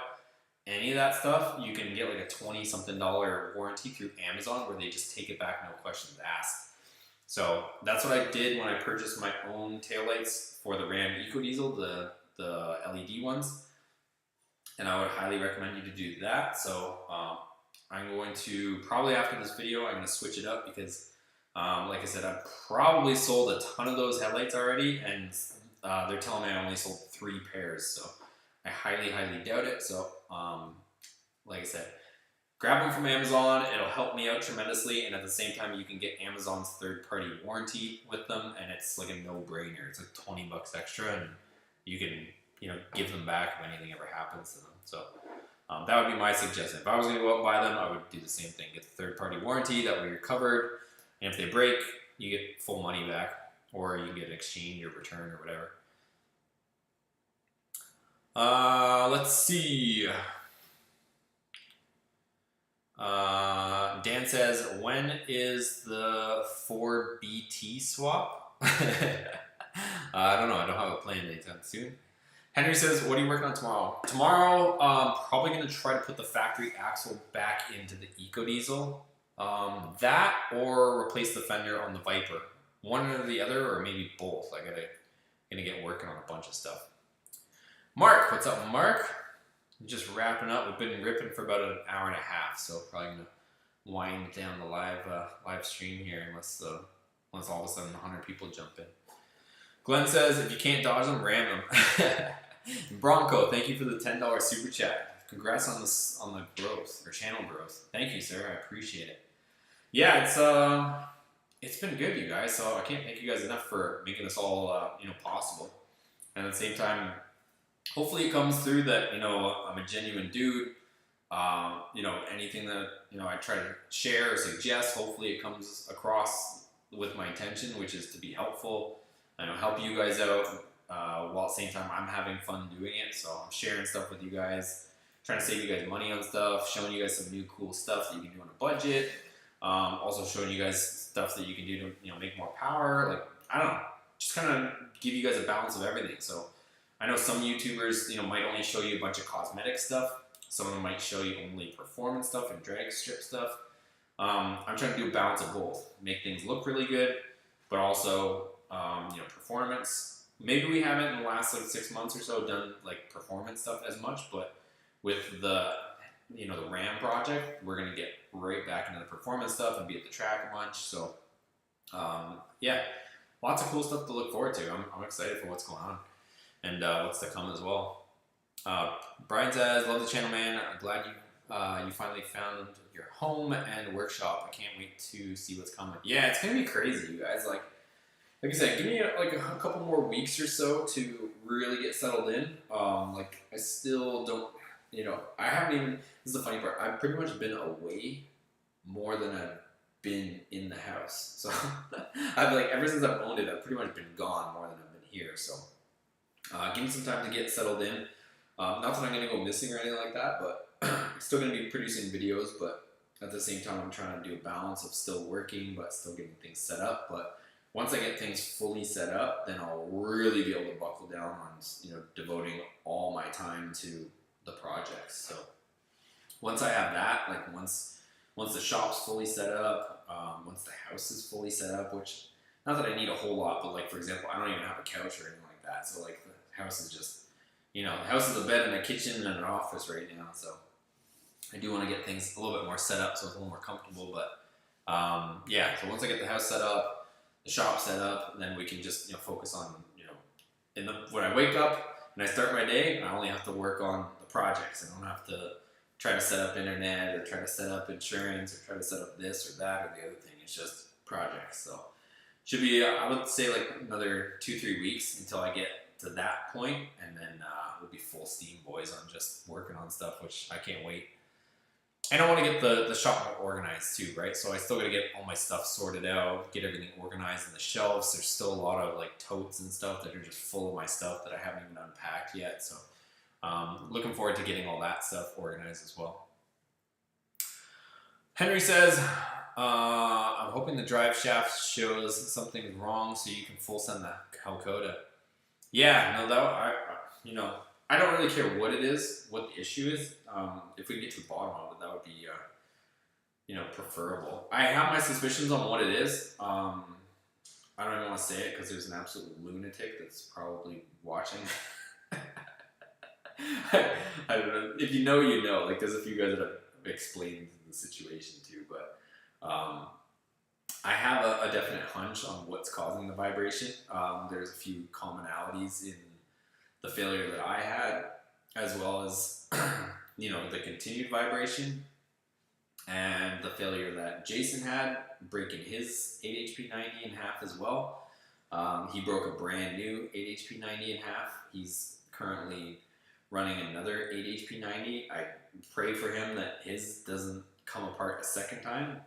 any of that stuff, you can get like a $20-something warranty through Amazon, where they just take it back, no questions asked. So that's what I did when I purchased my own taillights for the Ram EcoDiesel, the LED ones, and I would highly recommend you to do that. So I'm going to, probably after this video, I'm going to switch it up, because like I said, I've probably sold a ton of those headlights already, and they're telling me I only sold 3 pairs, so I highly doubt it. So like I said, grab them from Amazon. It'll help me out tremendously, and at the same time, you can get Amazon's third-party warranty with them, and it's like a no-brainer. It's like $20 extra, and you can give them back if anything ever happens to them. So that would be my suggestion. If I was going to go out and buy them, I would do the same thing. Get the third-party warranty. That way you're covered. And if they break, you get full money back, or you can get an exchange or return or whatever. Let's see. Dan says, when is the 4BT swap? I don't know. I don't have a plan anytime soon. Henry says, what are you working on tomorrow? Tomorrow, probably going to try to put the factory axle back into the EcoDiesel. That or replace the fender on the Viper. One or the other, or maybe both. I gonna get working on a bunch of stuff. Mark, what's up, Mark? I'm just wrapping up. We've been ripping for about an hour and a half, so probably gonna wind down the live stream here, unless all of a sudden 100 people jump in. Glenn says, if you can't dodge them, ram them. Bronco, thank you for the $10 super chat. Congrats on the growth, or channel growth. Thank you, sir. I appreciate it. Yeah, it's been good, you guys. So I can't thank you guys enough for making this all possible. And at the same time, hopefully it comes through that I'm a genuine dude. Anything that I try to share or suggest, hopefully it comes across with my intention, which is to be helpful and help you guys out. While at the same time I'm having fun doing it. So I'm sharing stuff with you guys, trying to save you guys money on stuff, showing you guys some new cool stuff that you can do on a budget. Also showing you guys stuff that you can do to make more power. Like, I don't know, just kind of give you guys a balance of everything. So I know some YouTubers might only show you a bunch of cosmetic stuff. Some of them might show you only performance stuff and drag strip stuff. I'm trying to do a balance of both. Make things look really good, but also, performance. Maybe we haven't in the last like 6 months or so done like performance stuff as much, but with the Ram project, we're gonna get right back into the performance stuff and be at the track a bunch. So, yeah, lots of cool stuff to look forward to. I'm excited for what's going on and what's to come as well. Brian says, "Love the channel, man. I'm glad you finally found your home and workshop. I can't wait to see what's coming." Yeah, it's gonna be crazy, you guys. Like I said, give me like a couple more weeks or so to really get settled in. I still don't, I haven't even. This is the funny part. I've pretty much been away more than I've been in the house. So I've ever since I've owned it, I've pretty much been gone more than I've been here. So give me some time to get settled in. Not that I'm gonna go missing or anything like that, but I'm still gonna be producing videos. But at the same time, I'm trying to do a balance of still working but still getting things set up. But once I get things fully set up, then I'll really be able to buckle down on devoting all my time to the projects. So once I have that, once the shop's fully set up, once the house is fully set up, which not that I need a whole lot, but for example, I don't even have a couch or anything like that. So the house is just the house is a bed and a kitchen and an office right now. So I do want to get things a little bit more set up so it's a little more comfortable. But yeah, so once I get the house set up, the shop set up, then we can just focus on when I wake up and I start my day, I only have to work on the projects. I don't have to try to set up internet or try to set up insurance or try to set up this or that or the other thing. It's just projects. So should be I would say another 2-3 weeks until I get to that point, and then we'll be full steam, boys, on just working on stuff, which I can't wait. And I want to get the shop more organized too, right? So I still got to get all my stuff sorted out, get everything organized in the shelves. There's still a lot of totes and stuff that are just full of my stuff that I haven't even unpacked yet. So looking forward to getting all that stuff organized as well. Henry says, "I'm hoping the drive shaft shows something wrong so you can full send the Hellcoda." Yeah, no, I don't really care what it is, what the issue is. If we can get to the bottom of it, that would be, preferable. I have my suspicions on what it is. I don't even want to say it because there's an absolute lunatic that's probably watching. I don't know. If you know, you know. There's a few guys that have explained the situation too, but I have a definite hunch on what's causing the vibration. There's a few commonalities in the failure that I had, as well as the continued vibration and the failure that Jason had, breaking his 8HP90 in half as well. He broke a brand new 8HP90 in half. He's currently running another 8HP90. I pray for him that his doesn't come apart a second time.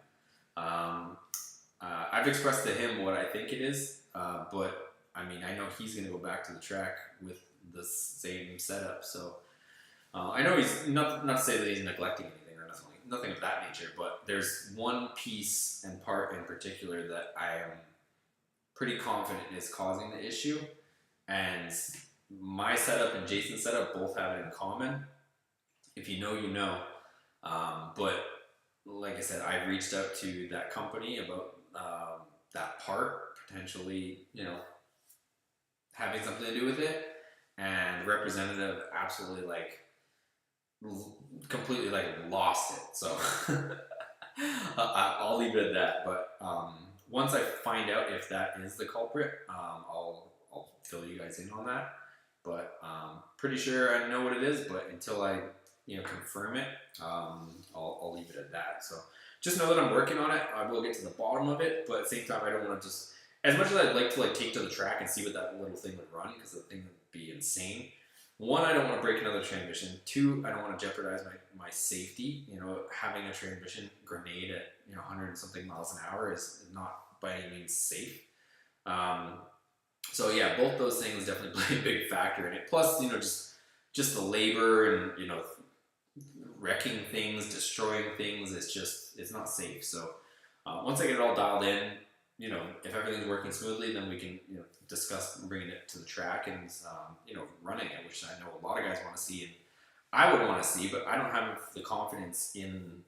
I've expressed to him what I think it is, but I know he's going to go back to the track with the same setup. So I know he's not to say that he's neglecting anything or nothing of that nature, but there's one piece and part in particular that I am pretty confident is causing the issue, and my setup and Jason's setup both have it in common. If you know, you know. But like I said, I've reached out to that company about that part potentially, having something to do with it, and the representative absolutely completely lost it. So I'll leave it at that. But once I find out if that is the culprit, I'll fill you guys in on that. But pretty sure I know what it is. But until I confirm it, I'll leave it at that. So just know that I'm working on it. I will get to the bottom of it. But at the same time, I don't want to just, as much as I'd like to take to the track and see what that little thing would run, because the thing would be insane. One, I don't want to break another transmission. Two, I don't want to jeopardize my safety. Having a transmission grenade at 100 and something miles an hour is not by any means safe. So yeah, both those things definitely play a big factor in it. Plus, just the labor and wrecking things, destroying things. It's not safe. So once I get it all dialed in, if everything's working smoothly, then we can discuss bringing it to the track and running it, which I know a lot of guys want to see. And I would want to see, but I don't have the confidence in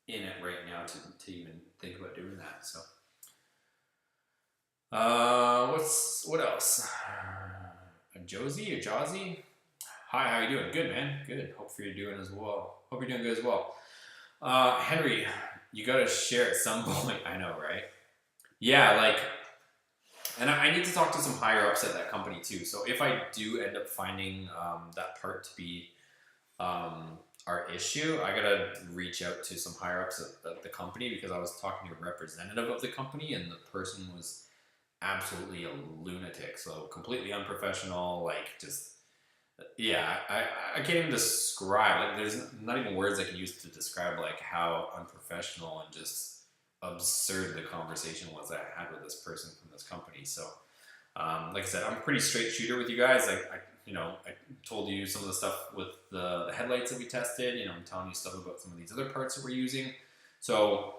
it right now to even think about doing that. So, what else? A Josie? Hi, how you doing? Good, man. Good. Hope you're doing as well. Hope you're doing good as well. Henry, you gotta share at some point. I know, right? Yeah, like, and I need to talk to some higher ups at that company too. So if I do end up finding that part to be our issue, I gotta reach out to some higher ups at the company, because I was talking to a representative of the company and the person was absolutely a lunatic. So completely unprofessional, like just, yeah, I can't even describe, like there's not even words I can use to describe like how unprofessional and just absurd the conversation was that I had with this person from this company. So like I said, I'm a pretty straight shooter with you guys. I told you some of the stuff with the headlights that we tested. I'm telling you stuff about some of these other parts that we're using. So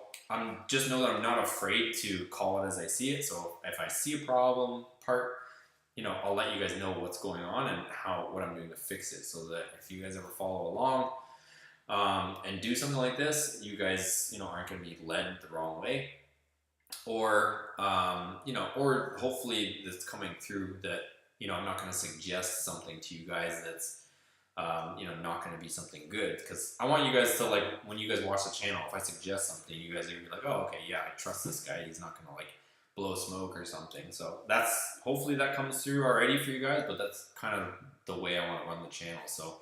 just know that I'm not afraid to call it as I see it. So if I see a problem part, I'll let you guys know what's going on and what I'm doing to fix it, so that if you guys ever follow along and do something like this, you guys, aren't going to be led the wrong way, or or hopefully that's coming through that, I'm not going to suggest something to you guys that's not going to be something good, because I want you guys to, like, when you guys watch the channel, if I suggest something, you guys are going to be like, oh, okay, yeah, I trust this guy, he's not going to, like, blow smoke or something. So hopefully that comes through already for you guys, but that's kind of the way I want to run the channel. So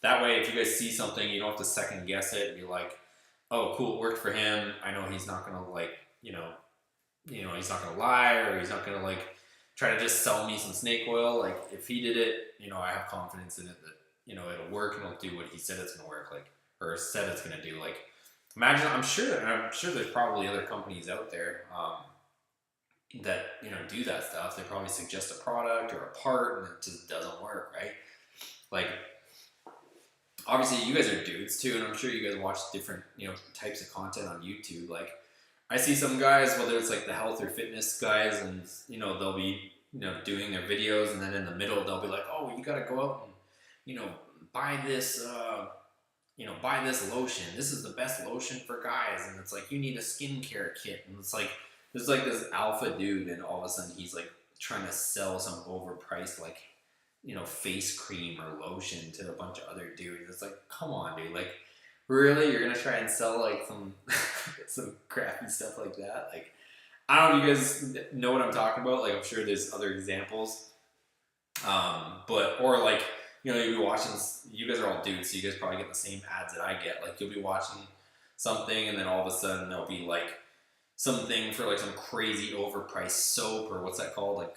that way, if you guys see something, you don't have to second guess it and be like, oh, cool, it worked for him. I know he's not going to, like, he's not going to lie, or he's not going to, like, try to just sell me some snake oil. Like, if he did it, I have confidence in it that, it'll work and it'll do what he said it's going to work, like, or said it's going to do. Like, imagine, I'm sure there's probably other companies out there, that do that stuff. They probably suggest a product or a part and it just doesn't work, right? Like, obviously you guys are dudes too, and I'm sure you guys watch different types of content on YouTube. Like, I see some guys, whether it's like the health or fitness guys, and they'll be doing their videos, and then in the middle they'll be like, oh, you gotta go out and buy this buy this lotion, this is the best lotion for guys, and it's like, you need a skincare kit, and it's like there's like this alpha dude, and all of a sudden he's like trying to sell some overpriced, like, face cream or lotion to a bunch of other dudes. It's like, come on, dude. Like, really? You're gonna try and sell like some some crappy stuff like that? Like, I don't know if you guys know what I'm talking about. Like, I'm sure there's other examples. Or like, you'll be watching, you guys are all dudes, so you guys probably get the same ads that I get. Like, you'll be watching something, and then all of a sudden there'll be like something for like some crazy overpriced soap, or what's that called? Like,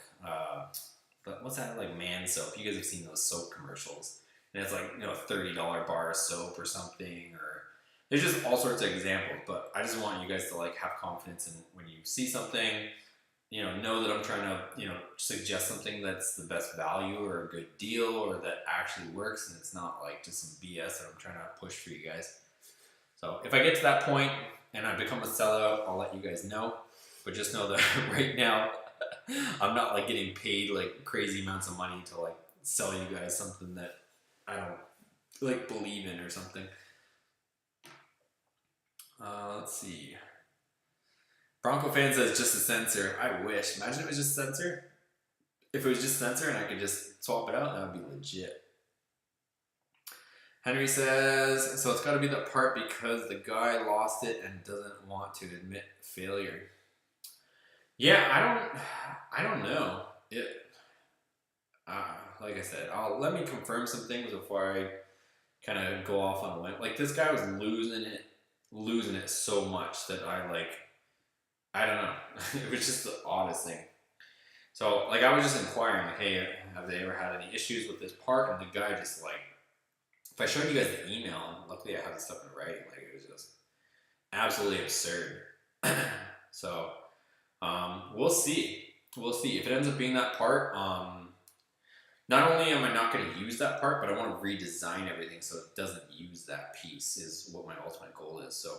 what's that, like, man soap? You guys have seen those soap commercials, and it's like, a $30 bar of soap or something, or there's just all sorts of examples. But I just want you guys to, like, have confidence in when you see something, know that I'm trying to, suggest something that's the best value or a good deal, or that actually works, and it's not like just some BS that I'm trying to push for you guys. So if I get to that point and I become a sellout, I'll let you guys know. But just know that right now, I'm not like getting paid like crazy amounts of money to like sell you guys something that I don't like believe in or something. Let's see. Bronco fan says just a sensor. I wish. Imagine it was just a sensor. If it was just a sensor and I could just swap it out, that would be legit. Henry says, so it's got to be the part because the guy lost it and doesn't want to admit failure. Yeah, I don't know. Like I said, let me confirm some things before I kind of go off on a limb. Like, this guy was losing it so much that I don't know. It was just the oddest thing. So, like, I was just inquiring, hey, have they ever had any issues with this part? And the guy just, like, if I showed you guys the email, and luckily I have the stuff in writing, like, it was just absolutely absurd. So, we'll see. We'll see. If it ends up being that part, not only am I not going to use that part, but I want to redesign everything so it doesn't use that piece, is what my ultimate goal is. So,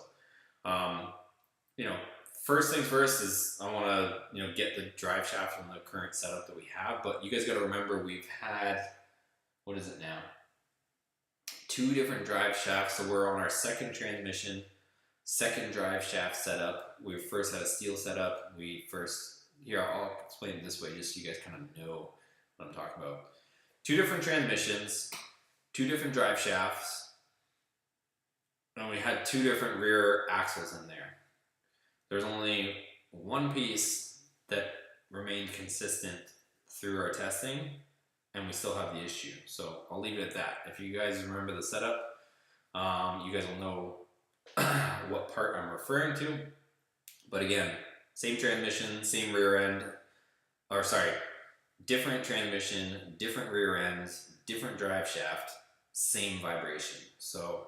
first things first is I want to, get the drive shaft from the current setup that we have. But you guys got to remember, we've had, what is it now? 2 different drive shafts. So we're on our second transmission, second drive shaft setup. We first had a steel setup. Here, I'll explain it this way just so you guys kind of know what I'm talking about. 2 different transmissions, 2 different drive shafts, and we had 2 different rear axles in there. There's only one piece that remained consistent through our testing, and we still have the issue. So I'll leave it at that. If you guys remember the setup, you guys will know what part I'm referring to. But again, same transmission, same rear end, different transmission, different rear ends, different drive shaft, same vibration. So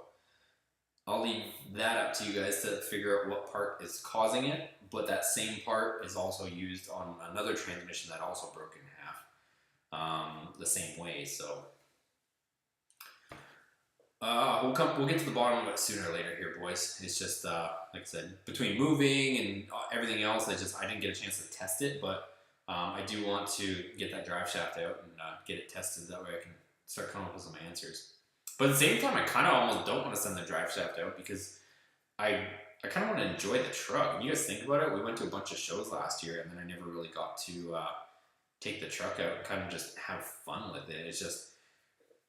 I'll leave that up to you guys to figure out what part is causing it, but that same part is also used on another transmission that also broke in half the same way. So we'll get to the bottom of it sooner or later here, boys. It's just like I said, between moving and everything else, I didn't get a chance to test it, but I do want to get that drive shaft out and get it tested. That way I can start coming up with some answers. But at the same time, I kind of almost don't want to send the drive shaft out because I kind of want to enjoy the truck. And you guys think about it, we went to a bunch of shows last year, and then I never really got to take the truck out and kind of just have fun with it. It's just,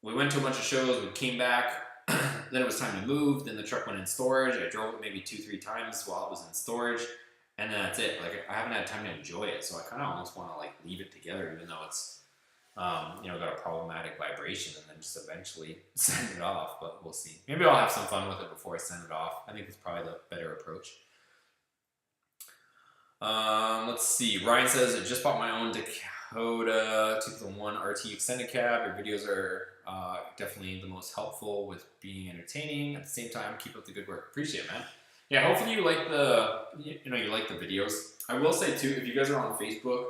we went to a bunch of shows, we came back, then it was time to move, then the truck went in storage. I drove it maybe 2-3 times while it was in storage, and then that's it. Like, I haven't had time to enjoy it, so I kind of almost want to like leave it together, even though it's got a problematic vibration, and then just eventually send it off. But we'll see. Maybe I'll have some fun with it before I send it off. I think it's probably the better approach. Let's see. Ryan says, I just bought my own Dakota 2001 RT extended cab. Your videos are definitely the most helpful with being entertaining. At the same time, keep up the good work. Appreciate it, man. Yeah, hopefully you like you like the videos. I will say too, if you guys are on Facebook,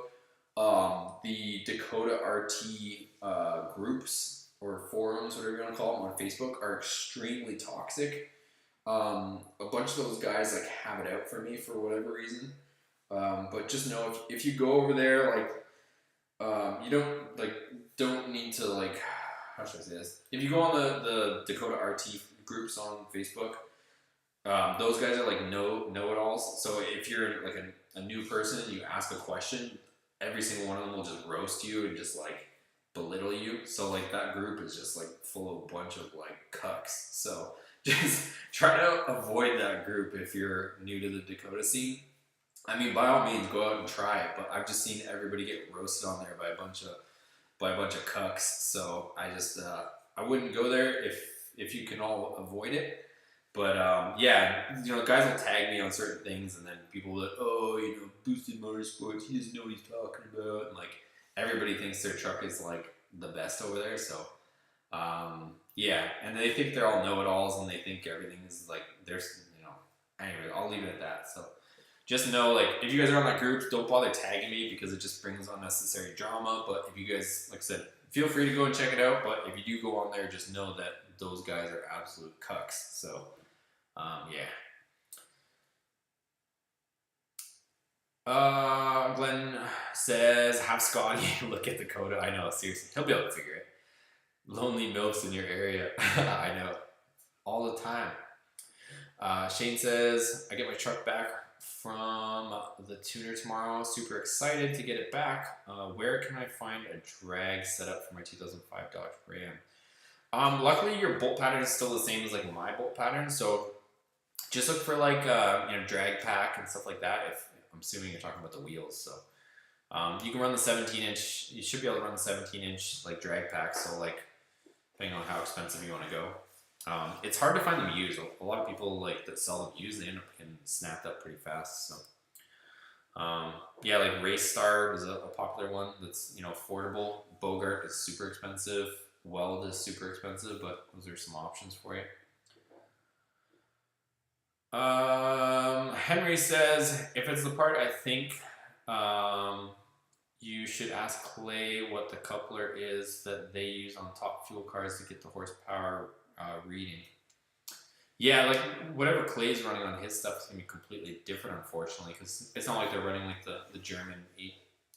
the Dakota RT groups or forums, whatever you want to call them, on Facebook are extremely toxic. A bunch of those guys like have it out for me for whatever reason. But just know if you go over there, like, you don't need to, like, how should I say this? If you go on the Dakota RT groups on Facebook, those guys are like know-it-alls. So if you're like a new person and you ask a question, every single one of them will just roast you and just like belittle you. So like that group is just like full of a bunch of like cucks. So just try to avoid that group if you're new to the Dakota scene. I mean, by all means, go out and try it. But I've just seen everybody get roasted on there by a bunch of cucks. So I just I wouldn't go there if you can all avoid it. But yeah, guys will tag me on certain things, and then people will like, oh, Boosted Motorsports, he doesn't know what he's talking about, and like everybody thinks their truck is like the best over there. So yeah, and they think they're all know-it-alls, and they think everything is like there's Anyway, I'll leave it at that. So just know, like, if you guys are on that group, don't bother tagging me because it just brings unnecessary drama. But if you guys, like I said, feel free to go and check it out. But if you do go on there, just know that those guys are absolute cucks. So yeah. Glenn says, have Scotty look at the Coda. I know, seriously. He'll be able to figure it. Lonely milfs in your area. I know. All the time. Shane says, I get my truck back from the tuner tomorrow. Super excited to get it back. Where can I find a drag setup for my 2005 Dodge Ram? Luckily, your bolt pattern is still the same as like my bolt pattern. So just look for like drag pack and stuff like that. If I'm assuming you're talking about the wheels, so you can run the 17-inch. You should be able to run the 17-inch like drag pack. So like depending on how expensive you want to go, it's hard to find them used. A lot of people like that sell them used. They end up getting snapped up pretty fast. So yeah, like Race Star is a popular one that's affordable. Bogart is super expensive. Weld is super expensive, but those are some options for you. Henry says, if it's the part I think, you should ask Clay what the coupler is that they use on top fuel cars to get the horsepower reading. Yeah, like whatever Clay's running on his stuff is going to be completely different, unfortunately, because it's not like they're running like the German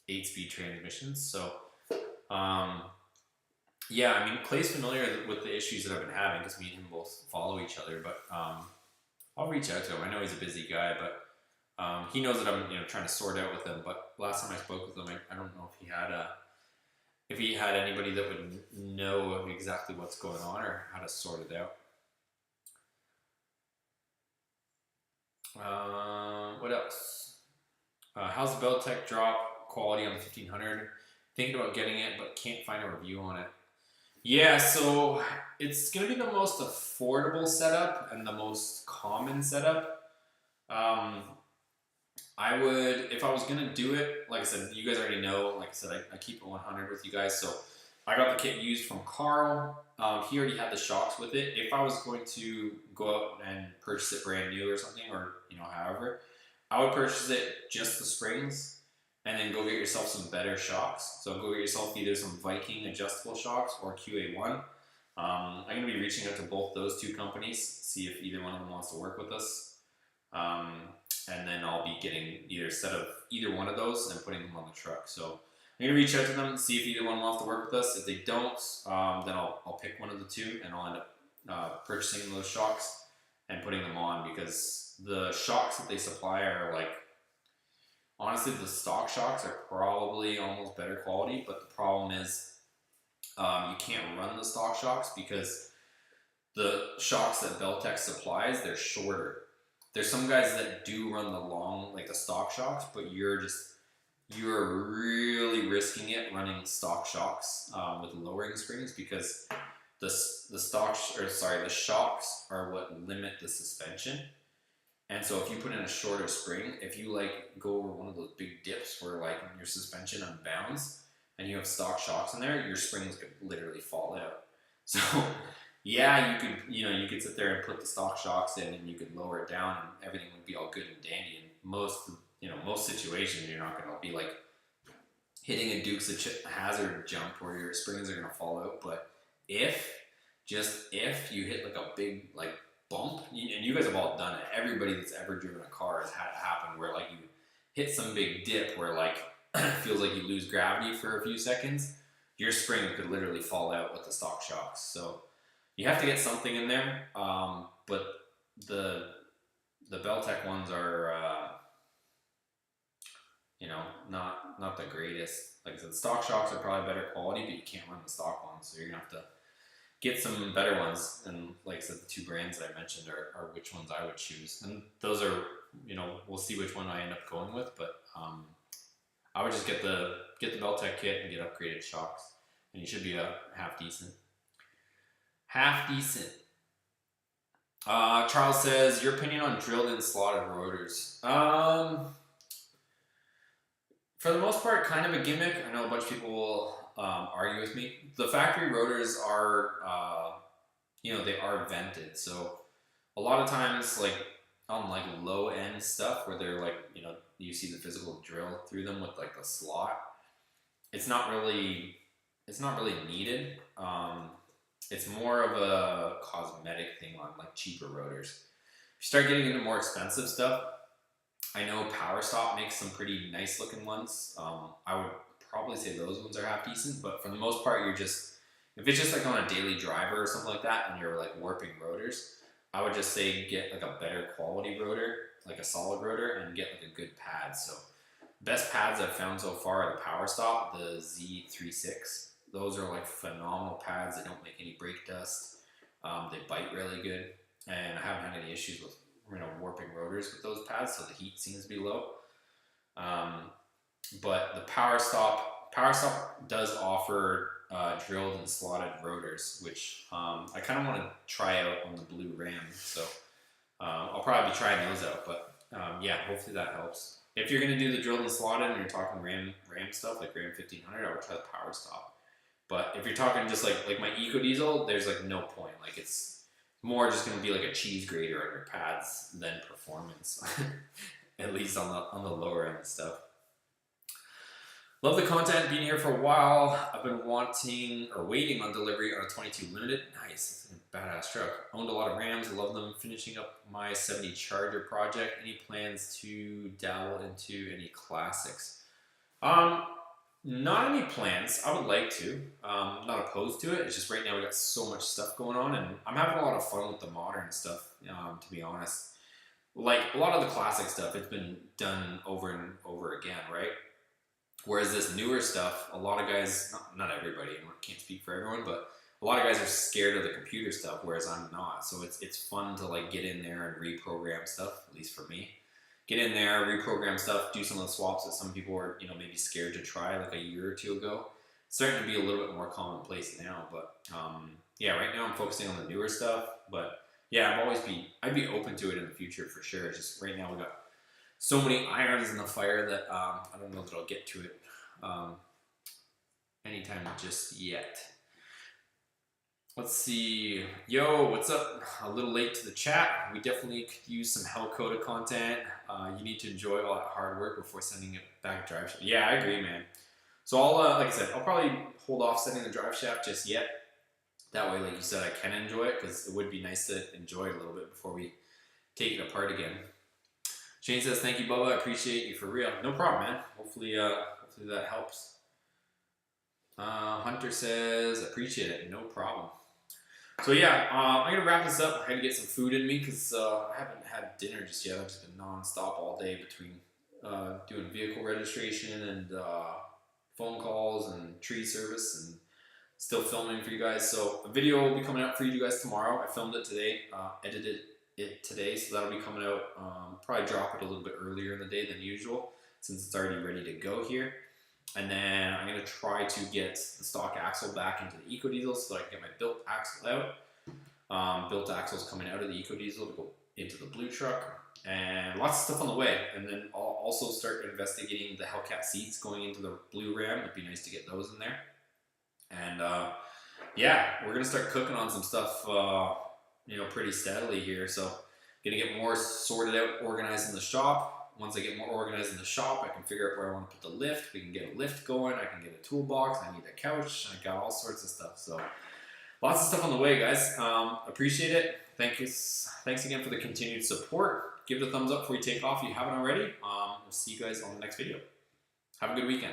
8-speed transmissions. So yeah, I mean, Clay's familiar with the issues that I've been having because me and him both follow each other. But I'll reach out to him. I know he's a busy guy, but he knows that I'm trying to sort out with him. But last time I spoke with him, I don't know if he had anybody that would know exactly what's going on or how to sort it out. What else? How's the Belltech drop quality on the 1500? Thinking about getting it, but can't find a review on it. Yeah, so it's going to be the most affordable setup and the most common setup. I would, if I was going to do it, like I said, you guys already know, like I said, I keep it 100 with you guys. So I got the kit used from Carl. He already had the shocks with it. If I was going to go out and purchase it brand new or something, or however, I would purchase it just the springs, and then go get yourself some better shocks. So go get yourself either some Viking adjustable shocks or QA1. I'm going to be reaching out to both those two companies, see if either one of them wants to work with us. And then I'll be getting either a set of either one of those and putting them on the truck. So I'm going to reach out to them and see if either one wants to work with us. If they don't, then I'll pick one of the two and I'll end up purchasing those shocks and putting them on, because the shocks that they supply are like, honestly, the stock shocks are probably almost better quality, but the problem is you can't run the stock shocks because the shocks that Belltech supplies, they're shorter. There's some guys that do run the long, like the stock shocks, but you're really risking it running stock shocks with lowering springs, because the shocks are what limit the suspension. And so if you put in a shorter spring, if you like go over one of those big dips where like your suspension unbounds and you have stock shocks in there, your springs could literally fall out. So yeah, you could sit there and put the stock shocks in and you could lower it down and everything would be all good and dandy. And most situations you're not going to be like hitting a Dukes of Hazzard jump where your springs are going to fall out. But if you hit like a big like bump, and you guys have all done it, everybody that's ever driven a car has had it happen where like you hit some big dip where like it feels like you lose gravity for a few seconds, your spring could literally fall out with the stock shocks. So you have to get something in there, but the Belltech ones are not the greatest. Like I said, the stock shocks are probably better quality, but you can't run the stock ones, so you're gonna have to get some better ones. And like I said, the two brands that I mentioned are which ones I would choose. And those are, we'll see which one I end up going with. But I would just get the Belltech kit and get upgraded shocks, and you should be half decent. Half decent. Charles says, your opinion on drilled and slotted rotors. For the most part, kind of a gimmick. I know a bunch of people will argue with me. The factory rotors are, they are vented. So a lot of times, like on like low end stuff where they're like, you see the physical drill through them with like the slot, it's not really needed. It's more of a cosmetic thing on like cheaper rotors. If you start getting into more expensive stuff, I know Power Stop makes some pretty nice looking ones. I would probably say those ones are half decent, but for the most part, if it's just like on a daily driver or something like that and you're like warping rotors, I would just say get like a better quality rotor, like a solid rotor, and get like a good pad. So best pads I've found so far are the Power Stop, the Z36. Those are like phenomenal pads. They don't make any brake dust. They bite really good, and I haven't had any issues with warping rotors with those pads, so the heat seems to be low. But the Power Stop does offer drilled and slotted rotors, which I kind of want to try out on the blue Ram. So I'll probably be trying those out. But yeah, hopefully that helps. If you're gonna do the drilled and slotted and you're talking Ram stuff like Ram 1500, I would try the Power Stop. But if you're talking just like my Eco Diesel, there's like no point. Like it's more just going to be like a cheese grater on your pads than performance, at least on the lower end stuff. Love the content, being here for a while. I've been waiting on delivery on a 22 Limited. Nice, it's a badass truck. Owned a lot of Rams, I love them. Finishing up my 70 Charger project. Any plans to dabble into any classics? Not any plans. I would like to. Not opposed to it. It's just right now we got so much stuff going on, and I'm having a lot of fun with the modern stuff. To be honest, like a lot of the classic stuff, it's been done over and over again, right? Whereas this newer stuff, a lot of guys, not everybody, I can't speak for everyone, but a lot of guys are scared of the computer stuff, whereas I'm not. So it's fun to like get in there and reprogram stuff, at least for me. Get in there, reprogram stuff, do some of the swaps that some people were, maybe scared to try like a year or two ago. It's starting to be a little bit more commonplace now, but yeah, right now I'm focusing on the newer stuff. But yeah, I'd be open to it in the future for sure. Just right now we got so many irons in the fire that I don't know that I'll get to it anytime just yet. Let's see. Yo, what's up? A little late to the chat. We definitely could use some Hellcoda content. You need to enjoy all that hard work before sending it back drive shaft. Yeah, I agree, man. So I'll, like I said, I'll probably hold off sending the drive shaft just yet. That way, like you said, I can enjoy it because it would be nice to enjoy it a little bit before we take it apart again. Shane says, thank you, Bubba. I appreciate you for real. No problem, man. Hopefully that helps. Hunter says, appreciate it. No problem. So yeah, I'm going to wrap this up. I had to get some food in me because I haven't had dinner just yet. I've just been non-stop all day between doing vehicle registration and phone calls and tree service and still filming for you guys. So a video will be coming out for you guys tomorrow. I filmed it today, edited it today, so that'll be coming out. Probably drop it a little bit earlier in the day than usual since it's already ready to go here. And then I'm going to try to get the stock axle back into the EcoDiesel so that I can get my built axle out. Built axle's coming out of the EcoDiesel to go into the blue truck. And lots of stuff on the way. And then I'll also start investigating the Hellcat seats going into the blue Ram. It'd be nice to get those in there. And yeah, we're going to start cooking on some stuff, pretty steadily here. So going to get more sorted out, organized in the shop. Once I get more organized in the shop, I can figure out where I want to put the lift. We can get a lift going. I can get a toolbox. I need a couch. I got all sorts of stuff. So lots of stuff on the way, guys. Appreciate it. Thanks again for the continued support. Give it a thumbs up before you take off if you haven't already. We'll see you guys on the next video. Have a good weekend.